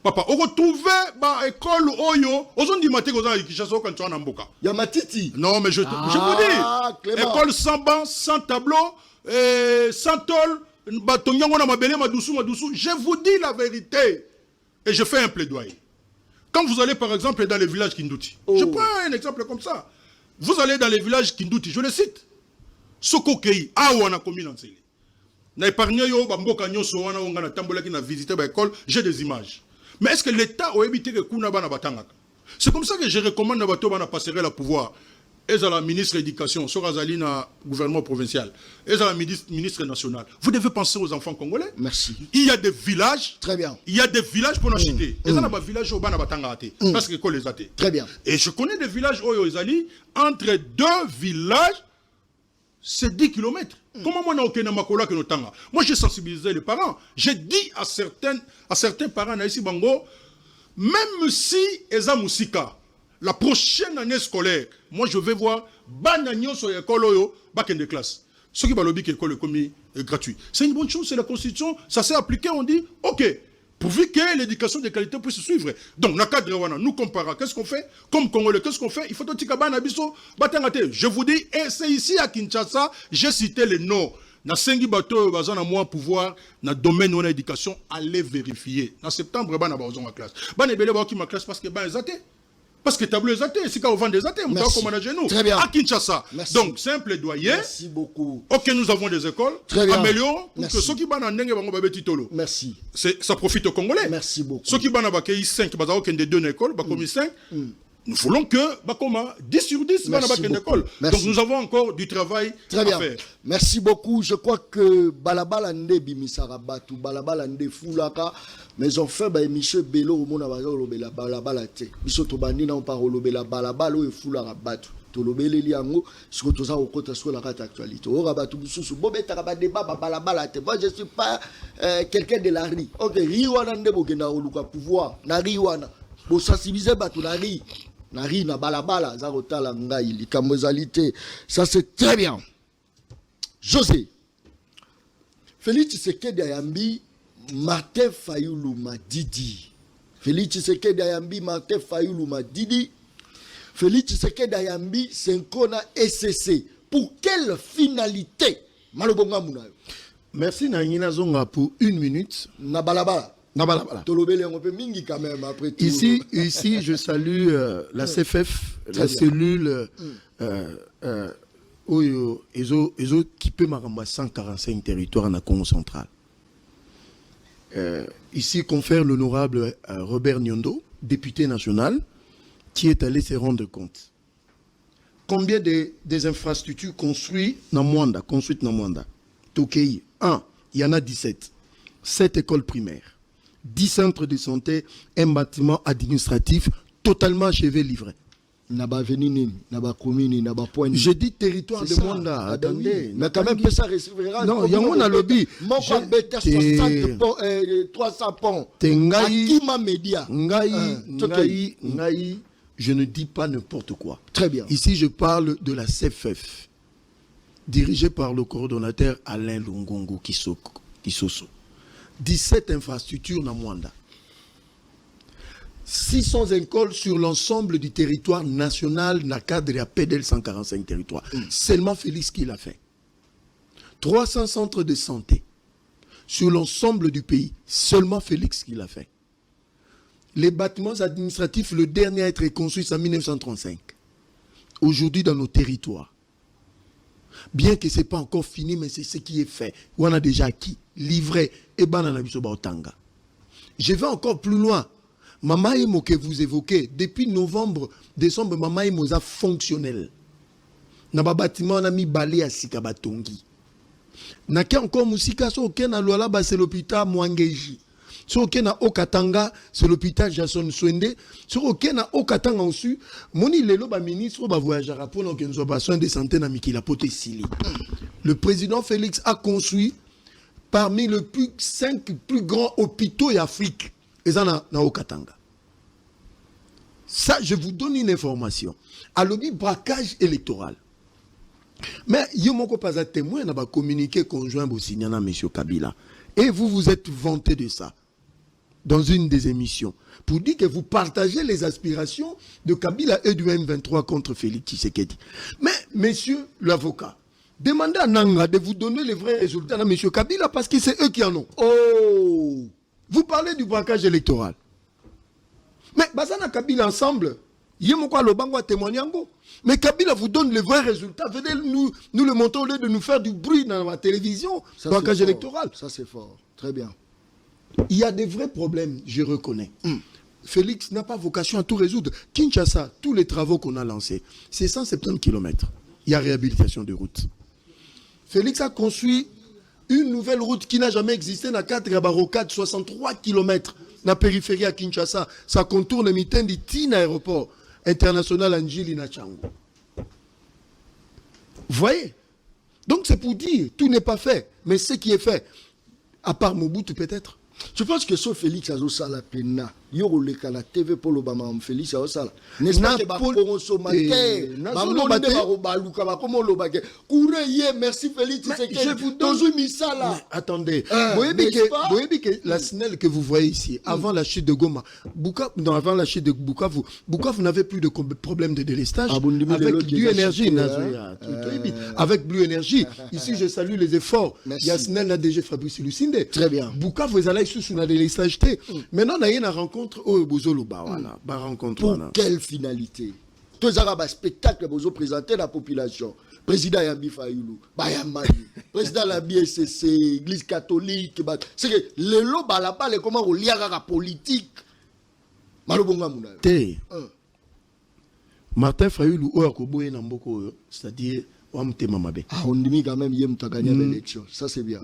Papa, on retrouve ba école oyo, ozondi maté ko za Kinshasa kan twa na mboka. Ya matiti. Non mais je vous dis, école sans banc, sans tableau, sans tôle, batonyango na mabele madusu, je vous dis la vérité et je fais un plaidoyer. Quand vous allez par exemple dans les villages Kinduti, je prends un exemple comme ça. Vous allez dans les villages Kinduti, je le cite. Soko Kei, Awana commune Nsele. Na épargné yo bamboka nyoso wana onga na tambola ki na visiter ba école, j'ai des images. Mais est-ce que l'État a évité que kuna bana batangaka? C'est comme ça que je recommande na bato bana passerelle à pouvoir. Et à la ministre de l'Éducation, Sorazali na gouvernement provincial, et à la ministre nationale. Vous devez penser aux enfants congolais. Merci. Il y a des villages. Très bien. Il y a des villages pour nous citer. Et ça, il village au bana batanga ate. Parce que l'école les ate. Très bien. Et je connais des villages où ils entre deux villages, c'est 10 km. Comment moi, moi, j'ai sensibilisé les parents. J'ai dit à certains parents, Bango, même si Eza Moussika, la prochaine année scolaire, moi, je vais voir Banagnon sur l'école, bac de classe. Ce qui va lobby que l'école est gratuite. C'est une bonne chose, c'est la Constitution, ça s'est appliqué, on dit, ok. Pourvu que l'éducation de qualité puisse se suivre. Donc, nous comparons. Qu'est-ce qu'on fait? Comme Congolais, qu'est-ce qu'on fait? Il faut que je vous dis, et c'est ici à Kinshasa, j'ai cité les noms. Na sengi bato bazana moi pouvoir na domaine de l'éducation aller vérifier. En septembre ba na bazon en classe. Ba na belé ba ki ma classe parce que ba ezate. Parce que tableau est athée, c'est quand on vend des athées, on doit commander nous. Très bien. À Kinshasa. Merci. Donc, c'est un plaidoyer. Merci beaucoup. Ok, nous avons des écoles. Très bien. Améliorons pour que ceux qui banent en dengue vont titolo. Merci. Ça profite aux Congolais. Merci beaucoup. Ceux qui banent en 5, ils ont des deux écoles, ils 5. Nous voulons que, 10 sur 10, ils ont une école. Donc, nous avons encore du travail Très bien. à faire. Merci beaucoup. Je crois que Balabala Nde Bimisarabatu, Balabala Nde Foulaka, mais on fait Michel Bello au monde à Balabala Te. Michel Tobani n'a pas relobé la Balabalo et Foulaka Batu. Tolobele liango, ce que tu as au côté sur la carte actualité. Au rabatu sous Bobet Rabadeba Balabala Te. Moi, je ne suis pas quelqu'un de la rue. Ok, Riwana Nde Bogena Oluka pouvoir, na Riwana. Pour sensibiliser Batu la rue. Nari na balabala zarota la ngai likamozalité, ça c'est très bien. José Félix Tshisekedi Ayambi Martin Fayulu Madidi. Félix Tshisekedi Ayambi Martin Fayulu Madidi. Félix Tshisekedi Ayambi Synchrona SCC. Pour quelle finalité? Malobonga Munayo. Merci Nangina Zonga pour 1 minute. Na balabala. Quand même, après tout. Ici, je salue la CFF, la cellule qui peut m'arranger 145 territoires en Congo central. Ici, confère l'honorable Robert Nyondo, député national, qui est allé se rendre compte. Combien des infrastructures construites dans Mwanda, Tokei, 1, il y en a 17. 7 écoles primaires. 10 centres de santé, un bâtiment administratif totalement achevé, livré. Je dis territoire de Mwanda. Attendez. Mais quand même, ça recevra. Non, il y a un lobby. 300 ponts. Je ne dis pas n'importe quoi. Très bien. Ici, je parle de la CFF, dirigée par le coordonnateur Alain Longongo Kisoso. 17 infrastructures na Mwanda. 600 écoles sur l'ensemble du territoire national dans le cadre de PDL 145 territoires. Seulement Félix qui l'a fait. 300 centres de santé sur l'ensemble du pays. Seulement Félix qui l'a fait. Les bâtiments administratifs, le dernier à être construit, c'est en 1935. Aujourd'hui, dans nos territoires. Bien que ce n'est pas encore fini, mais c'est ce qui est fait. On a déjà acquis, livré, et Otanga. Je vais encore plus loin. Mama Emo que vous évoquez, depuis novembre, décembre, Mama Emo est fonctionnel. Dans le bâtiment, on a mis balai à Sikabatongi. N'a encore Moussika, c'est l'hôpital Mwangeji. Sur Okena Okatanga, c'est l'hôpital Jason Swende. Sur Okena Okatanga aussi, moni lelo ba ministre ba voyagera pour nous qu'ils ont besoin de santé na Mikila Pote Sili. Le président Félix a construit parmi les 5 plus grands hôpitaux d'Afrique. Et ça na Okatanga. Ça, je vous donne une information. À l'objet braquage électoral. Mais il n'y a pas de témoin dans le communiqué conjoint de M. Kabila. Et vous vous êtes vanté de ça dans une des émissions pour dire que vous partagez les aspirations de Kabila et du M23 contre Félix Tshisekedi. Mais, monsieur l'avocat, demandez à Nanga de vous donner les vrais résultats à M. Kabila parce que c'est eux qui en ont. Oh! Vous parlez du braquage électoral. Mais Bazana Kabila ensemble, Yemokwa Lobangwa témoignango. Mais Kabila vous donne les vrais résultats. Venez nous le montrer au lieu de nous faire du bruit dans la télévision. Braquage électoral. Ça c'est fort. Très bien. Il y a des vrais problèmes, je reconnais. Félix n'a pas vocation à tout résoudre. Kinshasa, tous les travaux qu'on a lancés, c'est 170 km. Il y a réhabilitation de routes. Félix a construit une nouvelle route qui n'a jamais existé dans 4 Rocade, 63 km dans la périphérie à Kinshasa. Ça contourne le mitin du Tina aéroport international Anjili Nachango. Vous voyez? Donc c'est pour dire, tout n'est pas fait. Mais ce qui est fait, à part Mobutu peut-être. Je pense que ce Félix a aussi la peine. Il y a la TV pour l'Obama, Félix a aussi la. N'est-ce pas que merci Félix. Je vous donne attendez. La SNEL que vous voyez ici, avant la chute de Goma, avant la chute de Bukavu, Bukavu n'avait plus de problème de délestage. Avec Blue Energy. Avec Blue Energy. Ici, je salue les efforts. Il y a SNEL, la DG Fabrice Lucinde. Très bien. Bukavu, vous allez sous la délestage. Maintenant, on a une rencontre. Pour quelle finalité? Tous les spectacles que vous présentez à la population. Président Yambi Fayoulou, président de la BSCC, Église catholique, c'est que les lots là-bas, comment on lie à la politique. Martin Fayoulou, c'est-à-dire, on dit quand même qu'il a gagné l'élection. Ça, c'est bien.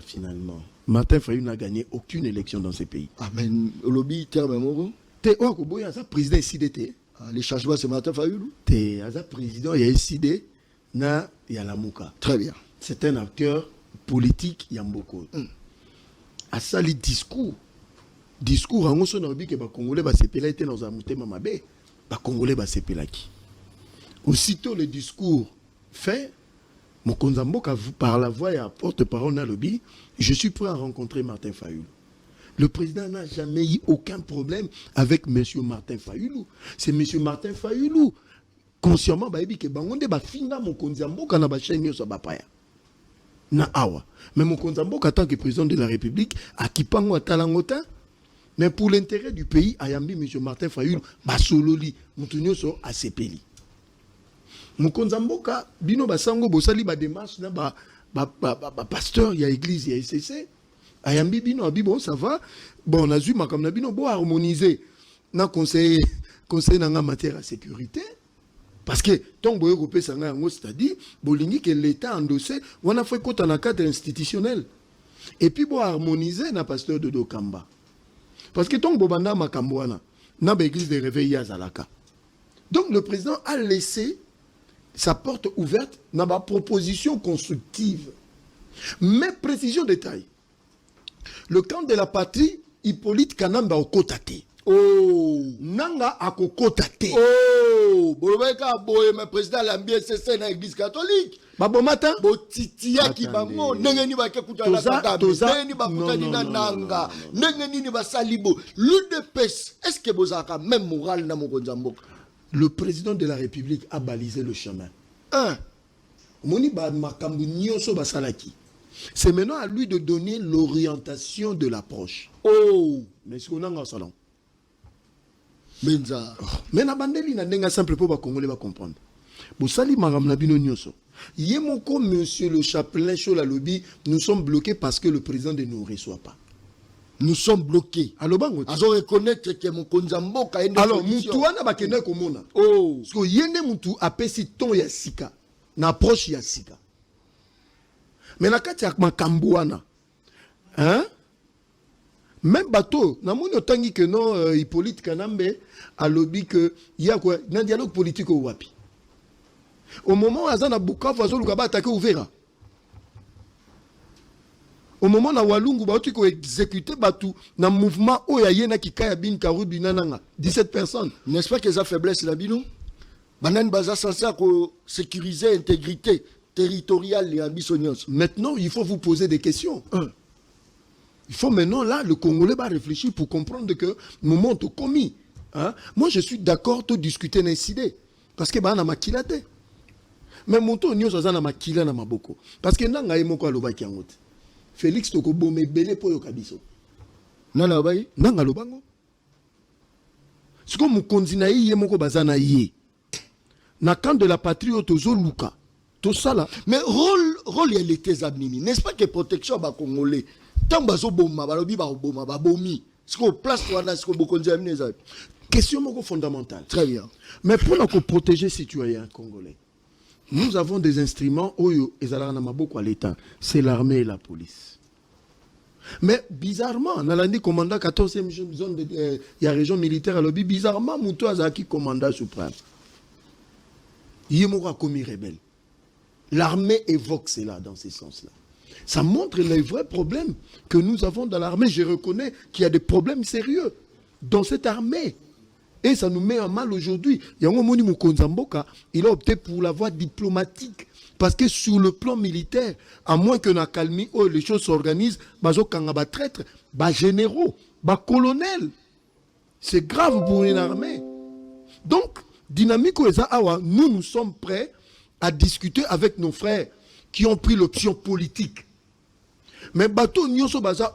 Finalement. Martin Fayoulou n'a gagné aucune élection dans ce pays. Ah, mais le lobby, terme, président SIDT. Les changements, c'est Martin Fayoulou. Président, il y a SID, il y a la Mouka. Très bien. C'est un acteur politique, il y a beaucoup. À ça, les discours, en gros, on a dit que les Congolais vont se péler dans un mouté mamabé. Les Congolais vont se péler qui. Aussitôt le discours fait, Mokonza Mboka par la voix et à porte-parole dans le lobby, je suis prêt à rencontrer Martin Fayoulou. Le président n'a jamais eu aucun problème avec M. Martin Fayoulou. C'est M. Martin Fayoulou, consciemment, que Bangonde va finir Mokonza Mboka na ba chaîne sur Bapaya. Na awa. Mais Mokonza Mboka, en tant que président de la République, a kipango atalangota. Mais pour l'intérêt du pays, Ayambi M. Martin Fayoulou, Basololi, Moutounio so Asepeli. Mokonza Mboka, bino basango bosali ba démarche na ba pasteur, il y a église, il y a SCC. Ayambi bino bon ça va. Bon on a vu comme na bino bo harmoniser na conseil na matière de sécurité parce que tant boye kopé sanga ngo c'est-à-dire bolingi que l'état endossé, on a fait côté na cadre institutionnel. Et puis bo harmoniser na pasteur de Dokamba. Parce que tant bobanda makambo wana na ba église de réveil à Zalaka. Donc le président a laissé sa porte ouverte dans ma proposition constructive. Mais précision détail. Le camp de la patrie, Hippolyte Kanamba au Kotate. Oh, na nanga akokota te. Oh, bolobeka boye mais président l'ambiance c'est na église catholique. Babomata Botitia ki bango ndenge ni bakekuta na kaka ndenge ni bakutani na nanga ndenge ni basalibo l'UDPS est-ce que bozaka même moral na mokonzi mboka? Le président de la République a balisé le chemin. Moni ba makambu nyonso basalaki. C'est maintenant à lui de donner l'orientation de l'approche. Oh, mais ce qu'on a en salon. Menza. Mais na bandeli na ndenga simple pour ba congolais ba comprendre. Bo sali magam na bino nyonso. Yemoko monsieur le chapelain Chola Lobi, nous sommes bloqués parce que le président ne nous reçoit pas. Nous sommes bloqués. Alors bango. Azo reconnaître que mokonzi mboka ende. Alors mutu wana ba kende komona. Oh. Parce que yende mutu apesi ton ya sika. Na approche ya sika. Mais na kati ya makambu wana. Hein? Même bateau, na moni otangi que non Hippolyte Kanambe a lobby que il y a quoi dans dialogue politique au wapi. Au moment où Azana Bukavu azoluka ba attaquer Ouvera. Au moment où Walungu ba ko exécuter batu na mouvement oya yena kikaya bin karubi nananga 17 personnes. N'est-ce pas que ça faiblesse la bino? Banan baza censé sécuriser l'intégrité territoriale et ambitionneuses. Maintenant, il faut vous poser des questions. Il faut maintenant, là, le Congolais va réfléchir pour comprendre que le moment est commis. Hein? Moi, je suis d'accord de discuter d'incident. Parce que bah, na makilate. Mais mon tour, nous sommes na makila na maboko. Parce que nanga yemoko aloba kiangote. Félix toko bomé belé po yokabiso. Nana bayi? Nanga lobango. C'est comme mon konzina yemoko bazana yé. Na camp de la patrie otozo luka. Tout ça là. Mais rôle il était zamini. N'est-ce pas que protection ba congolais? Tant bazo boma balobi ba boma ba bomi. Ce qu'on place wana ce qu'on bokonzi amine za. Question moko fondamentale. Très bien. Mais pour nous protéger les citoyens congolais, nous avons des instruments oyo ezalaka na maboko à l'État, c'est l'armée et la police. Mais bizarrement, on a dit commandant 14e zone de la région militaire à lobby, bizarrement Moutou Azaki commandant suprême. Yemoko a commis rebelle. L'armée évoque cela dans ce sens-là. Ça montre les vrais problèmes que nous avons dans l'armée. Je reconnais qu'il y a des problèmes sérieux dans cette armée. Et ça nous met en mal aujourd'hui. Yango Moni Mukonza Mboka, il a opté pour la voie diplomatique. Parce que sur le plan militaire, à moins que na calmi, oh, les choses s'organisent, bazo kangaba traître, ba généraux, ba colonels. C'est grave pour une armée. Donc, dynamique awa, nous sommes prêts à discuter avec nos frères qui ont pris l'option politique. Mais bateau nyonso baza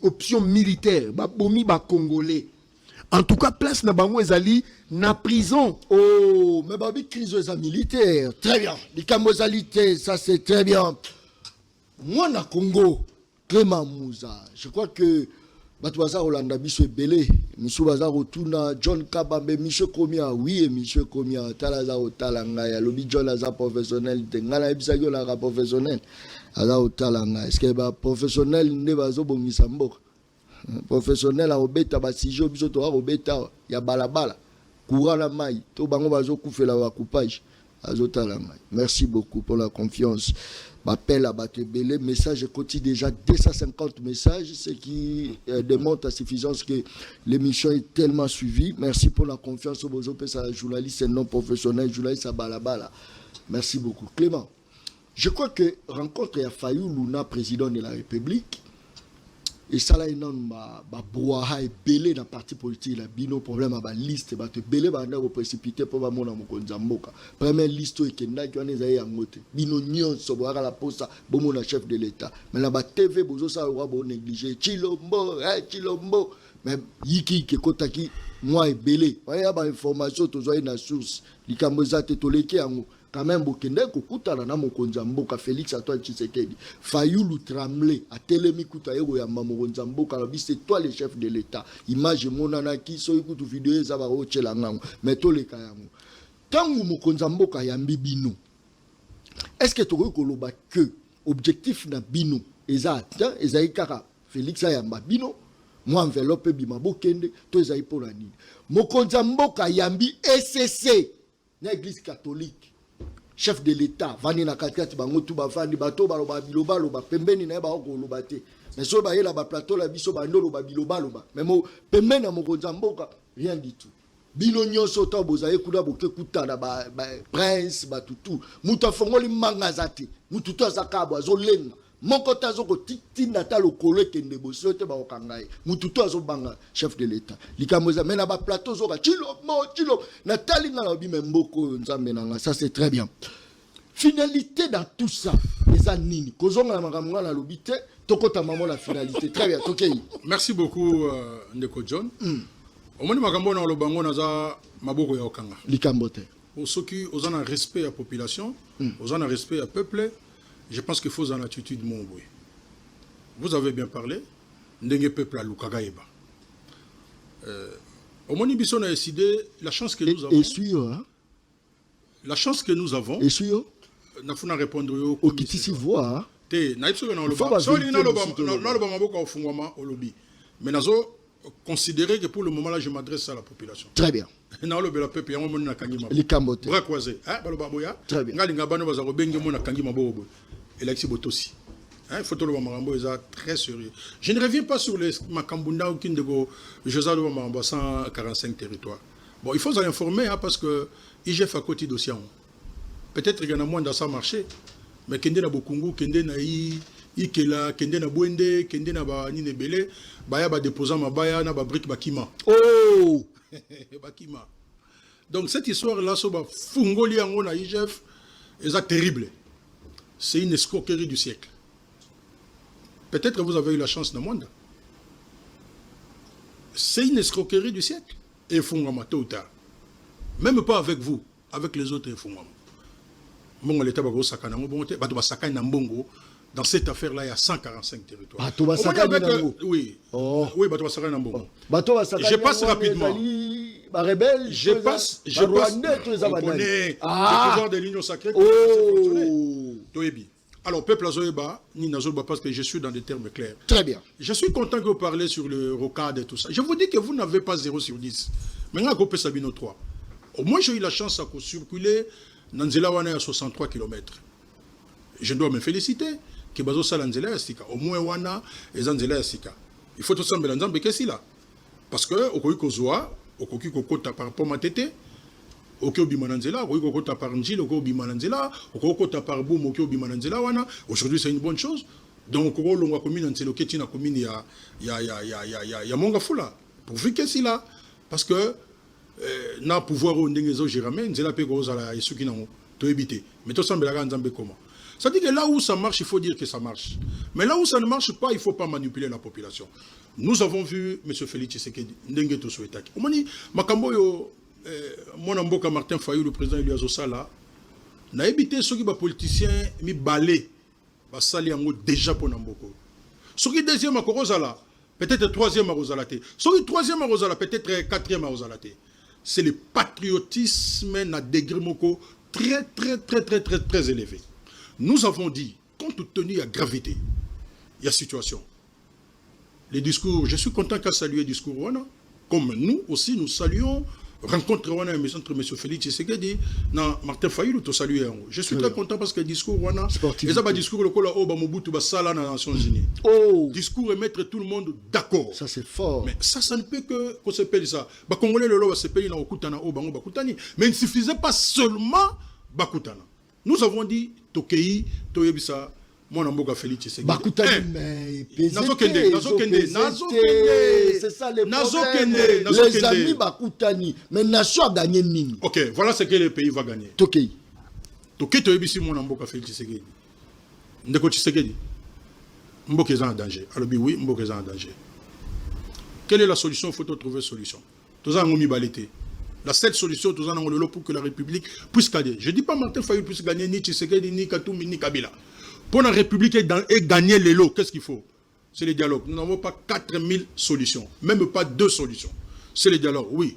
option militaire, ba bomi ba congolais. En tout cas, place na bango ezali na prison. Oh, mais babi crise militaire. Très bien. Likamozalité, ça c'est très bien. Moi na Congo, Clément Mouza, je crois que Batouaza Olanda biso ebele, Michou Baza Rotuna, John Kabambe, Michel Komia, oui, Michel Komia, Talaza Otalanga, ya lobi John Aza professionnel, Tengana Ebisagyo la professionnel, Aza Otalanga. Est-ce que ba professionnel ne bazo bongisa mboka? Professionnel a obeta ba sijo biso to a obeta ya balabala. Courant la maille, to bango bazo koufela wa coupage. Azo Talanga. Merci beaucoup pour la confiance. M'appelle à Batebele, message quotidien déjà 250 messages, ce qui démontre à suffisance que l'émission est tellement suivie. Merci pour la confiance au Bozo Pesa, journaliste et non professionnel, journaliste à Balabala. Merci beaucoup. Clément, je crois que rencontre a Fayou Luna, président de la République, et ça là, il y a un brouhaha et belé dans le parti politique, la bino problème à la liste, il y a un belé qui précipité pour la Mokonzamboka. Première liste qui est là, qui est en moté. Bino nyon, sobo la poste, bon mon chef de l'État. Mais là, la TV, bozo ça, on va négliger. Chilombo, Chilombo. Mais yiki, qui kotaki, moi et belé. Il y a une information, tu as une source. Likamoza, te toleke en quand même bokende kokuta na mokonza mboka Félix Antoine Tshisekedi Fayulu Tremblay a telemi kuta ego ya mokonza mboka lobi c'est toi le chef de l'État image monana ki so ikutu vidéo za ba ochela ngango mais to le kayango tangu mokonza mboka ya mbibino est-ce que tu koloba que objectif na bino eza ikaka Félix Ayamba bino moi enveloppe bima bokende to eza ipona nini mokonza mboka yambi ECC na église catholique chef de l'État vani na katikati bango tu bafandi bato baloba biloba loba pembeni na ba ko loba te mais so ba yela ba plateau la biso ba ndolo ba biloba loba mais mo pembeni na mokonza mboka rien du tout bino nyonso to bozaye kuna boke kutana ba prince ba tutu mutu afongoli manga te mutu to azakabo azolenga moko tazo ko titina ta lokolo ekende boso te ba okangai mutu to azobanga chef de l'état likambo za mena ba plateau zoka chilo na talinga na bi mboko nzambe nanga. Ça c'est très bien. Finalité dans tout ça eza nini kozonga na makambo na lobite tokota mamo la finalité. Très bien, OK. Merci beaucoup Ndeko John. Omoni makambo na lobango naza maboko ya okanga. Likambo te. Pour ceux qui ont un respect à la population, ont un respect à peuple, je pense qu'il faut en attitude mon boy. Vous avez bien parlé, ndenge peuple à Lukagaïba. Omoni Bisson a décidé la chance que nous avons. La chance que nous avons. Et suyo. Nafuna répondre au commissaire. Okitisi voix. Te naipso na loba. So lina loba maboko ofungwama olobi. Mais nazo considérer que pour le moment là je m'adresse à la population. Très bien. Na lobe la peuple yango mona kangi mabo. Likambote. Bras croisés. Hein baloba boya. Très bien. Ngali ngabano bazako bengi mona kangi mabo bo. Elexi Botosi. Hein photo loba marambo est très sérieux. Je ne reviens pas sur les makambunda ou kindego José loba marambo 145 territoires. Bon, il faut s'en informer hein, parce que IGF à côté dossier. Peut-être qu'il y en a moins dans ça marché, mais kende na bokungu, kende na ikela, kende na bwende, kende na ba nine belé, baya ba déposant ma baya na ba brique bakima. Oh, bakima. Donc cette histoire là so ba fungoli yango na IGF, est terrible. C'est une escroquerie du siècle. Peut-être que vous avez eu la chance dans le monde. C'est une escroquerie du siècle. Et fungama tôt ou tard. Même pas avec vous, avec les autres fungama. Bon, l'État va sakana mbongo, ba sakana mbongo. Dans cette affaire là, il y a 145 territoires. Oui. Oh. Oui, ba sakana mbongo. Je passe rapidement. Je passe. Le pouvoir de l'Union sacrée. Alors, peuple Azoeba, ni Nazoba, parce que je suis dans des termes clairs. Très bien. Je suis content que vous parlez sur le rocade et tout ça. Je vous dis que vous n'avez pas 0 sur 10. Maintenant, vous pouvez Sabino 3. Au moins, j'ai eu la chance de circuler dans Nzelawana à 63 km. Je dois me féliciter que Bazo Salanzela Yasika. Au moins, Wana et Zanzela Yasika. Il faut tout ça, mais l'ensemble, qu'est-ce qu'il a? Parce que, au Kozoa, au Kokota par rapport à Tété, aujourd'hui, c'est une bonne chose. Donc, il y a mon fou là. Pour vu qu'est-ce qu'il a. Parce que, na pouvoir au Ndengezo Jéramé, Nzela Pegoza la Yesukino, to éviter. Mais tout ça, comment. Ça dit que là où ça marche, il faut dire que ça marche. Mais là où ça ne marche pas, il ne faut pas manipuler la population. Nous avons vu M. Félix Tshisekedi, Ndenge to Souetaki. On m'a dit, Makamboyo. Mon amboka Martin Fayou, le président Elias Osala, n'a évité ceux qui sont politiciens, mi balé, va sali en déjà pour Namboko. Ceux qui deuxième à Rosala, peut-être troisième à Rosalate. Ceux qui troisième à Rosala, peut-être quatrième à Rosalate. C'est le patriotisme na degré moko très élevé. Nous avons dit, compte tenu de la gravité, il y a situation. Les discours, je suis content qu'à saluer le discours, comme nous aussi, nous saluons rencontre entre M. Félix Tshisekedi et Martin Fayulu, to saluer. Je suis très content parce que le discours, c'est un discours le Mobutu Basala dans les Nations Unies. Oh. Discours et mettre tout le monde d'accord. Ça c'est fort. Mais ça ne peut que qu'on s'appelle ça. Bah Congolais le se paye dans Okutana au Bango Bakutani. Mais il ne suffisait pas seulement Bakutana. Nous avons dit Tokei, Toyebisa. Mon amboka Félix Tshisekedi. Bakutani mais Nazokende. C'est ça les problèmes. Les amis Bakutani. Mais nation a gagné nini. OK, voilà ce que le pays va gagner. Tokei toyebisi mon amboka Félix Tshisekedi. Ndeko Tshisekedi. Mboka est en danger. Alors oui, Mboka est en danger. Quelle est la solution? Il faut trouver une solution. Tous en ont balité. La seule solution, tous en ont pour que la République puisse gagner. Je ne dis pas Martin Fayulu puisse gagner ni Tshisekedi, ni Katoumi, ni Kabila. Pour la République et gagner les lots, qu'est-ce qu'il faut? C'est le dialogue. Nous n'avons pas 4000 solutions, même pas 2 solutions. C'est le dialogue, oui.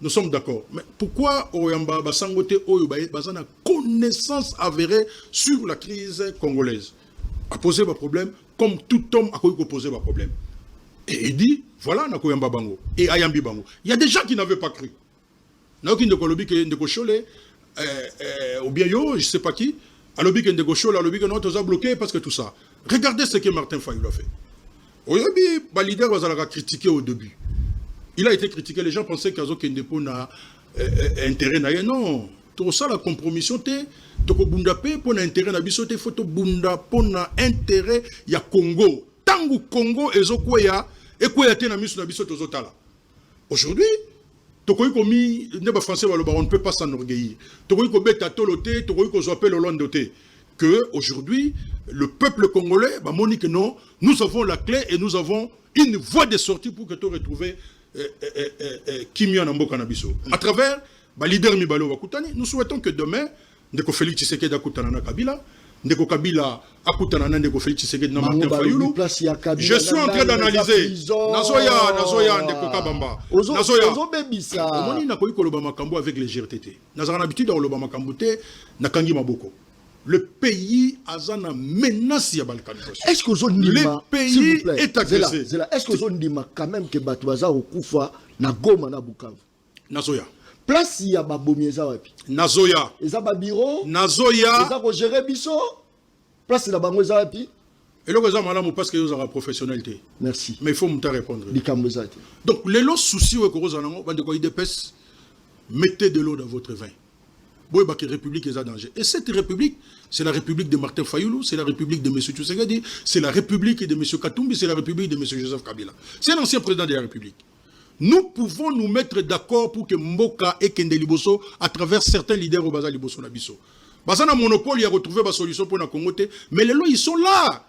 Nous sommes d'accord. Mais pourquoi Oyamba Basangote Oyobaye Bazana connaissance avérée sur la crise congolaise a posé des problèmes comme tout homme a posé des problèmes. Et il dit, voilà, Nakoyamba Bango et Ayambi Bango. Il y a des gens qui n'avaient pas cru. Naoki Ndekolobi Ndekosholé, ou bien yo, je ne sais pas qui. Alors, que nous avons bloqué parce que tout ça. Regardez ce que Martin Fayulu a fait. Aujourd'hui, les leaders vont critiquer au début. Il a été critiqué, les gens pensaient qu'Azo Kendepo n'a intérêt. Non, tout ça, la compromission, toko bunda pe pour intérêt na biso te photo bunda pour intérêt ya Congo. Tangu Congo ezokwea ekoya te na miso na biso tozotala. Aujourd'hui, toko komi neba français waloba on ne peut pas s'enorgueillir. Toko ko beta tolote, toko ko zoapel olondote que aujourd'hui le peuple congolais ba moni que non, nous avons la clé et nous avons une voie de sortie pour que tu retrouves Kimia Namboka Nabiso. À travers le leader Mibalo Wakutani, nous souhaitons que demain, Ndeko Félix Tshisekedi akutana na Kabila, Ndeko Kabila akutana na Ndeko Félix Tshisekedi na Martin Fayulu. Je suis en train d'analyser. Nazoya Ndeko Kabamba. Nazoya. Omoni na koyi koloba makambo avec légèreté. Nazana habitude à koloba makambo te na kangi maboko. Le pays a une menace à Balkan. Est-ce que le pays est agressé? Est-ce que vous avez quand même que Batouaza au Koufa na Goma na Bukavu? Nazoya. Place il y a Babomi Zawapi. Nazoya. Eza Babiro. Nazoya. Eza ko gérer biso. Place la Bango Zawapi. Et là, vous avez parce que vous avez professionnalité. Merci. Mais il faut me répondre. Donc les lots soucis que vous avez, mettez de l'eau dans votre vin. La République est en danger. Et cette République, c'est la République de Martin Fayulu, c'est la République de M. Tshisekedi, c'est la République de M. Katumbi, c'est la République de M. Joseph Kabila. C'est l'ancien président de la République. Nous pouvons nous mettre d'accord pour que Mboka et Kende Liboso, à travers certains leaders au Baza Liboso Nabiso. Bazana monopole, il a retrouvé la solution pour la Congo, mais les lois, ils sont là.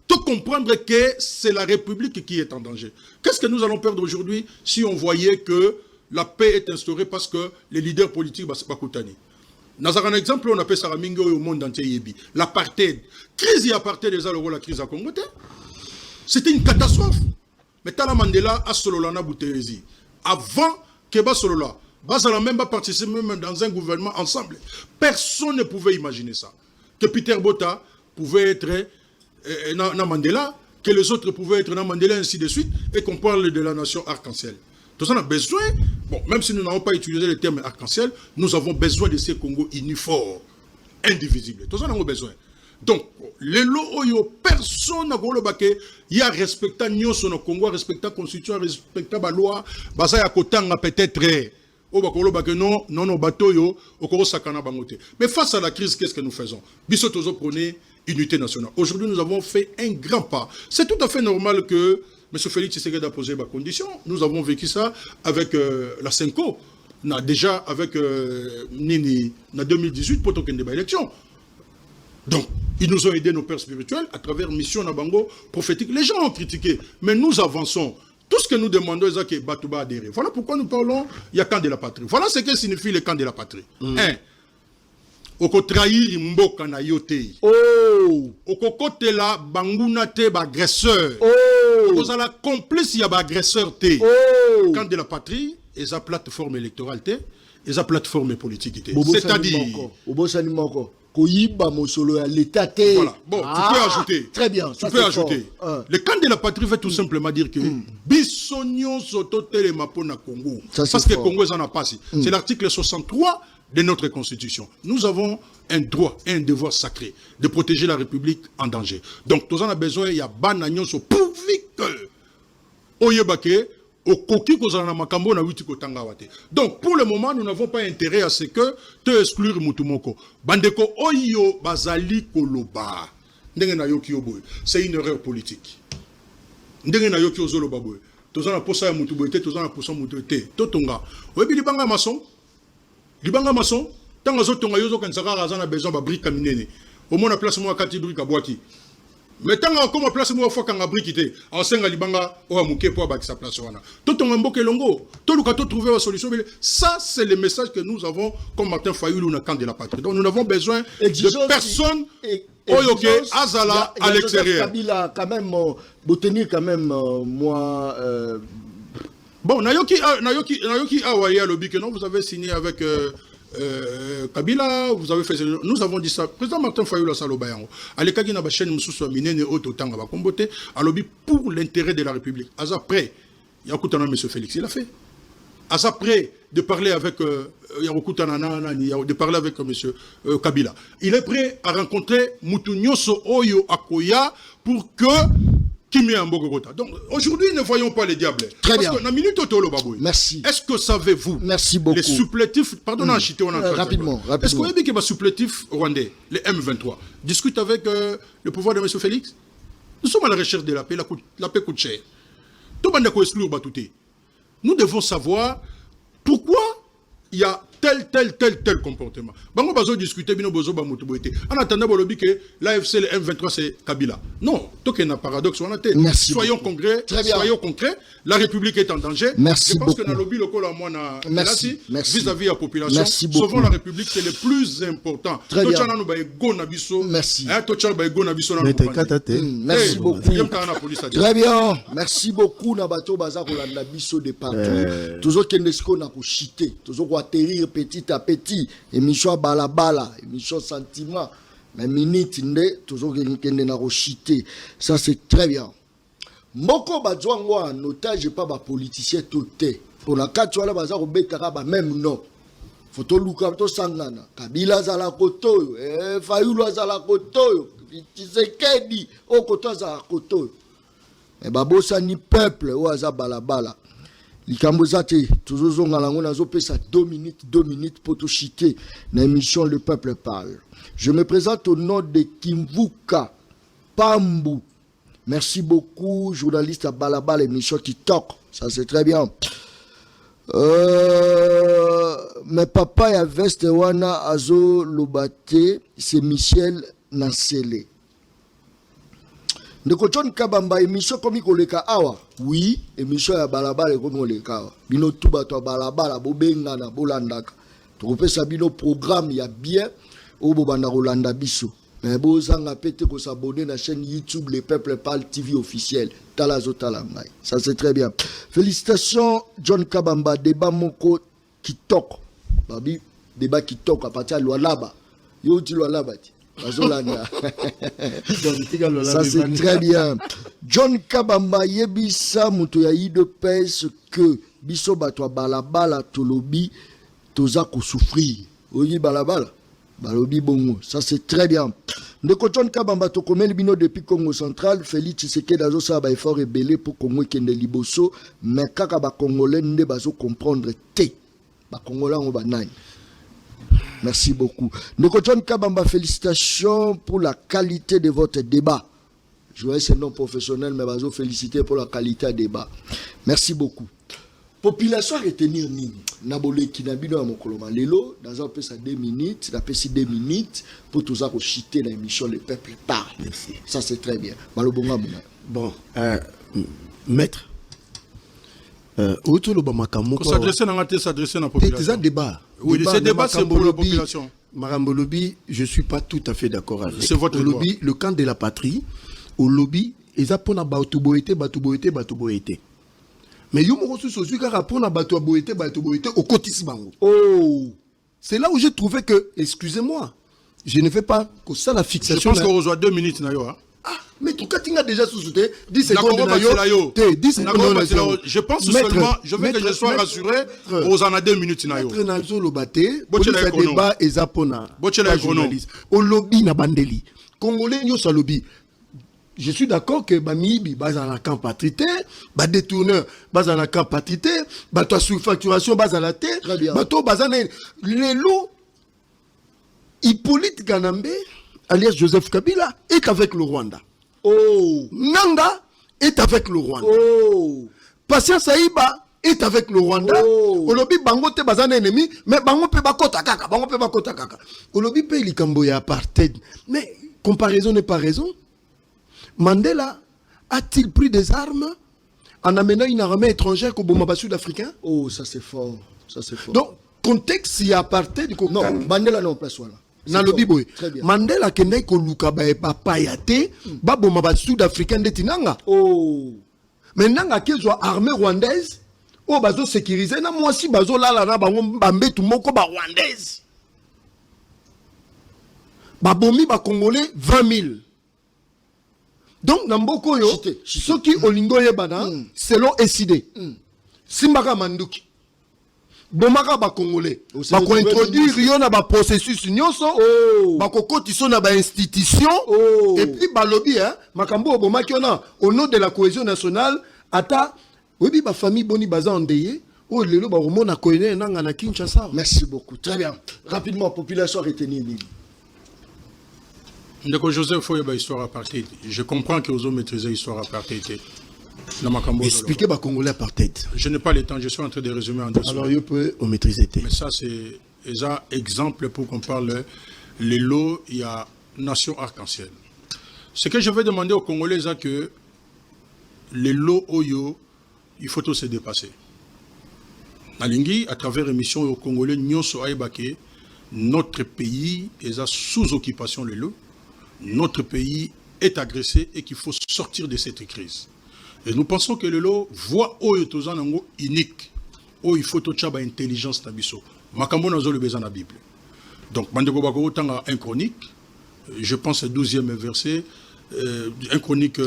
Tout comprendre que c'est la République qui est en danger. Qu'est-ce que nous allons perdre aujourd'hui si on voyait que la paix est instaurée parce que les leaders politiques ne sont pas contents? Dans un exemple, on appelle ça Ramingo au monde entier. L'apartheid. Crise et apartheid, la crise à Congo. C'était une catastrophe. Mais Tala Mandela a Sololana Bouterezi. Avant que Solola, Bazala même pas participé même dans un gouvernement ensemble. Personne ne pouvait imaginer ça. Que Peter Botha pouvait être dans Mandela, que les autres pouvaient être dans Mandela, ainsi de suite, et qu'on parle de la nation arc-en-ciel. Tout ça, on a besoin, bon, même si nous n'avons pas utilisé le terme arc-en-ciel, nous avons besoin de ces Congo unis forts, indivisibles. Tout ça, on a besoin. Donc, les lots, personne n'a voulu il y a respecté le Congo, respecté la constitution, respecté la loi, peut-être. Mais face à la crise, qu'est-ce que nous faisons? Bissotozo prenait unité nationale. Aujourd'hui, nous avons fait un grand pas. C'est tout à fait normal que M. Félix Tshisekedi a posé ma condition. Nous avons vécu ça avec la Senko. Déjà avec Nini en 2018 pour token débat élection. Donc, ils nous ont aidé nos pères spirituels à travers Mission Nabango prophétique. Les gens ont critiqué, mais nous avançons. Tout ce que nous demandons, c'est que Batouba adhère. Voilà pourquoi nous parlons, il y a camp de la patrie. Voilà ce que signifie le camp de la patrie. Un, oko trahir mboka na yote. Oh! Oko kote la banguna te ba agresseur. Oh! Oko la complice ya ba agresseur te. Oh! Camp de la patrie, et sa plateforme électorale te, et sa plateforme politique te. C'est-à-dire... Koyiba Mosolo à l'État. Voilà. Bon, tu peux ajouter. Très bien. Tu peux ajouter. Le camp de la patrie veut tout simplement dire que Bissonion soto telemapona Congo. Parce que Congo est en passé. C'est l'article 63 de notre Constitution. Nous avons un droit et un devoir sacré de protéger la République en danger. Donc, nous avons besoin, il y a bananion so pourvu que Oyebake donc, pour le moment, nous n'avons pas intérêt à ce que te exclure Mutumoko. Bandeko Oyo Bazali Koloba. C'est une erreur politique. Ndenge na yoki ozolo baboy. Tozana posa ya mutubote, tozana posa mutubote. Totonga. Oyebi libanga maçon. Libanga maçon. Tanga zotonga yozo kansaka razana besoin ba brique minene. Au moins la place moi kati brique boaki. Mais tant qu'on a placé moi fois qu'on a briqué, en 5 libanga, on a mouké pour abattre sa place. Tout on a mboké longo, tout le cas trouver une solution. Ça, c'est le message que nous avons comme Martin Fayulu au camp de la patrie. Donc nous n'avons besoin de personne Oyoke Azala à l'extérieur. Kabila, quand même, Bouteni, quand même, moi. Bon, Nayoki Awaya Lobby, que non, vous avez signé avec. Kabila, vous avez fait. Nous avons dit ça. Président Martin Fayulu Salobayango. Alekagi na chaîne Moussou Minene Ototanga va comboter à lobby pour l'intérêt de la République. Après, il y a Koutana M. Félix, il a fait. Après de parler avec de parler avec M. Kabila. Il est prêt à rencontrer Moutounyoso Oyo Akoya pour que qui met un beau gota. Donc aujourd'hui, ne voyons pas les diables. Très bien. Parce que, minute au Baboui. Merci. Est-ce que savez-vous, merci beaucoup, les supplétifs, pardon, rapidement. Est-ce que vous savez que les supplétifs rwandais, les M23, discutent avec le pouvoir de M. Félix? Nous sommes à la recherche de la paix, la paix coûte cher. Tout le monde est exclu. Nous devons savoir pourquoi il y a tel comportement. Bango bazo discuter bino bozo ba mutu boité. En attendant bolobi que l'AFC le M23 c'est Kabila. Non, donc il y a un paradoxe on a tête. Soyons concrets, soyons concrets, la République est en danger. Merci. Je pense beaucoup. que dans le lobby local à moi na merci vis-à-vis de la population, merci beaucoup. sauvons la République, c'est le plus important. Très bien. Merci. Merci beaucoup. Très bien. Merci beaucoup Nabato Baza Rolanda Bisso de partout. Toujours Kendesco na ko chiter, toujours atterrir petit à petit, émission balabala, émission sentiment, mais minute toujours kende na ko chiter. Ça c'est très bien. Moko bazwango en otage pas ba politicien toté. Pour la quatre wala baza ko betaka ba même non. Photo luka to sangana. Kabila zala koto, Fayulu zala koto, Tshisekedi o koto zala koto. Et babosa ni peuple o aza balabala. Likambozate, toujours zongalango nazo pesa 2 minutes pour tout chiter. Na émission Le Peuple Parle. Je me présente au nom de Kimvuka Pambu. Merci beaucoup, journaliste à Balabala, émission qui toque. Ça c'est très bien. Mais papa ya veste wana azo lobate, c'est Michel Nansele. Ndeko John Kabamba émission comme koleka awa. Oui, émission ya balabala comme koleka awa. Bino tuba to balabala bobenga na bolandaka. Tropesa bino programme ya bien o bobanda rolanda biso. Mais bozanga pete ko s'abonner na chaîne YouTube Le Peuple Parle TV officiel. Talazo talangai. Ça c'est très bien. Félicitations John Kabamba, débat moko qui toque. Babi débat qui toque à partir de Lualaba. Yo ti Lualaba ti. Ça c'est très bien. John Kabamba yebisa muto ya IDPS que biso batwa balabala tolobi toza ko souffrir. Oyi balabala balobi bongo. Ça c'est très bien. Ndeko John Kabamba to komeli bino depuis Congo central, Félix Tshisekedi azo sa ba effort rebelle pour Congo kende liboso, mais kaka ba congolais nde bazo comprendre te. Ba congolais on ba nani. Merci beaucoup. Ndeko John Kabamba, félicitations pour la qualité de votre débat. Je vois ce nom professionnel, mais bazo féliciter pour la qualité du débat. Merci beaucoup. Population retenir nini? Nabole kinabino à Mokoloma. Lelo, dans un peu ça 2 minutes, la PC 2 minutes, pour tout ça chiter dans l'émission Le Peuple Parle. Merci. Ça c'est très bien. Bon, maître. S'adresser à la population. C'est un débat. Oui, ce débat, c'est pour la population. Marambo Lobby, je ne suis pas tout à fait d'accord avec. C'est votre lobby, le camp de la patrie, au lobby, ils apprennent à Batuboïté. Mais ils ont reçu celui qui apprend à Batuboïté au cotisme. Oh! C'est là où j'ai trouvé que, excusez-moi, je ne fais pas que ça la fixation. Je pense qu'on reçoit 2 minutes. Ah, mais tout cas, tu as déjà sous-souté 10 secondes. 10 secondes. Je pense seulement, je veux que je sois rassuré, aux en a 2 minutes. Maître Nazo Lobate, pour le débat et Zapona. Au lobby na bandeli. Congolais, nous sommes lobby. Je suis d'accord que Bamibi, base à la camp patrité, bas détourneur, base à la camp patrité, bas toi sous-facturation, base à la terre, bas toi, base à les lots. Hippolyte Ganambe, alias Joseph Kabila, est avec le Rwanda. Oh! Nanga est avec le Rwanda. Oh! Patience Saïba est avec le Rwanda. Oh! Olobi bango te bazana ennemi, mais bango pe bakota kaka, bango pe bakota kaka. Olobi pe likambo ya apartheid. Mais comparaison n'est pas raison. Mandela a-t-il pris des armes en amenant une armée étrangère au Bomba sud-africain? Oh, ça c'est fort. Ça c'est fort. Donc, contexte y a apartheid. Non, Mandela non place voilà. Dans le biboy. Mandela kende ko luka ba papa yate, ba Bomba sud-africain de tinanga. Oh. Maintenant kezo armée rwandaise, o bazo sécuriser na moi si bazo lala na bango bambetu moko ba rwandaise. Ba bomi ba congolais 20 000. Donc, Namboko yo, ceux qui olingo yebana, selon SID, Simbaka Manduki. bomaka ba congolais Aussi, ba ko le introduire ministre. yo na ba processus nyonso ba ko kotiso na ba institution et puis ba lobby hein makambo bomaki ona au nom de la cohésion nationale ata oui ba famille boni baza endeuillé oh lelo ba romona koine nanga na Kinshasa. Merci beaucoup. Très bien. Rapidement, population retenue. Ndeko Joseph Foyeba histoire apartheid. Je comprends que vous avez maîtrisé l'histoire apartheid. Expliquez ba congolais apartheid. Je n'ai pas le temps, je suis en train de résumer en deux secondes. Alors, vous pouvez maîtriser. Mais ça, c'est un exemple pour qu'on parle les lots, il y a nation arc-en-ciel. Ce que je vais demander aux Congolais, c'est que les lots Oyo, il faut tous se dépasser. Nalingi, à travers l'émission aux Congolais, notre pays est sous occupation les lots. Notre pays est agressé et qu'il faut sortir de cette crise. Et nous pensons que le lot voit Oyo Tozanango unique. Oh, il faut toute intelligence nabiso. Makambo nazo le besoin la Bible. Donc, Mandeko Bako tanga 1 Chronique, je pense 12e verset, 1 Chronique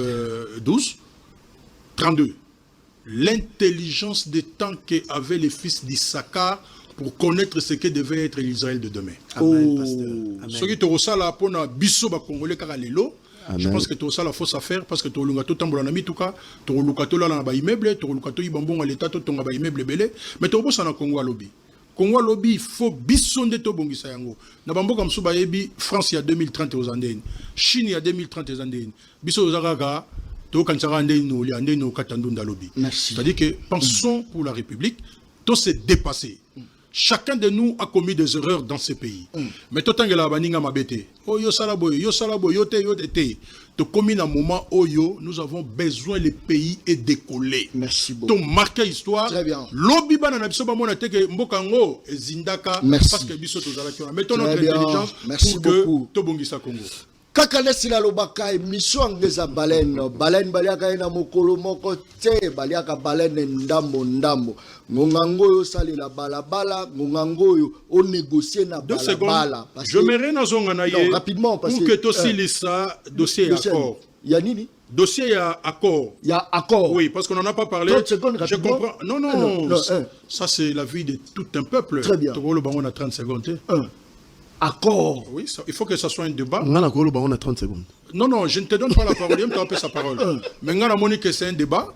12, 32. L'intelligence des temps qu'avaient les fils d'Issachar pour connaître ce que devait être l'Israël de demain. Amen, pasteur. Ce qui est ça là pour na biso ba congolais car lelo. Je pense que tout ça la fausse affaire parce que tout le monde tambola na mituka, tout le monde là na ba immeuble, tout le monde ibambon à l'état tout tonga ba immeuble belé, mais tout ça na Congo lobby. Congo lobby faut biso nde to bongisa yango. Na bamboka msuba yebi France il y a 2030 aux Andes, Chine il y a 2030 aux Andes. Biso zagaga to kansara ande no katandunda lobby. C'est-à-dire que pensons pour la République, tout s'est dépassé. Chacun de nous a commis des erreurs dans ce pays. Mais tout le monde oh yo salaboy, yo te. To commis un moment oyo, nous avons besoin le pays est décollé. Merci beaucoup. Donc marquer histoire. Très bien. Lobby bana na biso ba mona teke mbokango zindaka parce que biso tozala ki on mettons notre intelligence merci pour beaucoup. que to bongisa Congo. Kaka sila lobaka émission angeza baleine baliaka na mokolo moko te baliaka baleine ndambo ngongango yo salela balabala ngongango yo on négocier na balabala je me nazonga na ye rapidement parce que to silisa dossier accord ya nini dossier ya accord oui parce qu'on n'en a pas parlé je comprends non ça c'est la vie de tout un peuple très bien on a 30 secondes accord. Oui, il faut que ça soit un débat. On a 30 secondes. Non, je ne te donne pas la parole, je te donne sa parole. Mais on a montré que c'est un débat.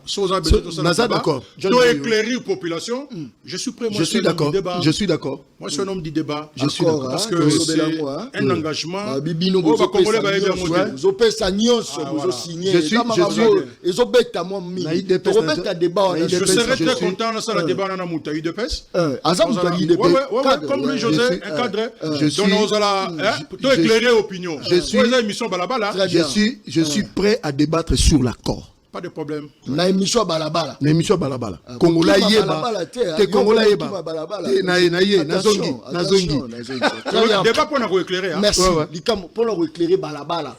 D'accord. Je dois éclairer la population. Je suis prêt, moi, je suis d'accord. Je suis d'accord. Moi, je suis un homme du débat. Je suis d'accord. Parce que c'est un engagement. Je serais très content de ça, le débat dans la UDPS. Comme lui, José, un cadre. Je suis éclairer l'opinion. Je suis prêt à débattre sur l'accord. Pas de problème. Na émission balabala. Congolais yeba. Te Congolais yeba. Nazongi. Débat pour nous éclairer. Merci. Pour nous éclairer balabala.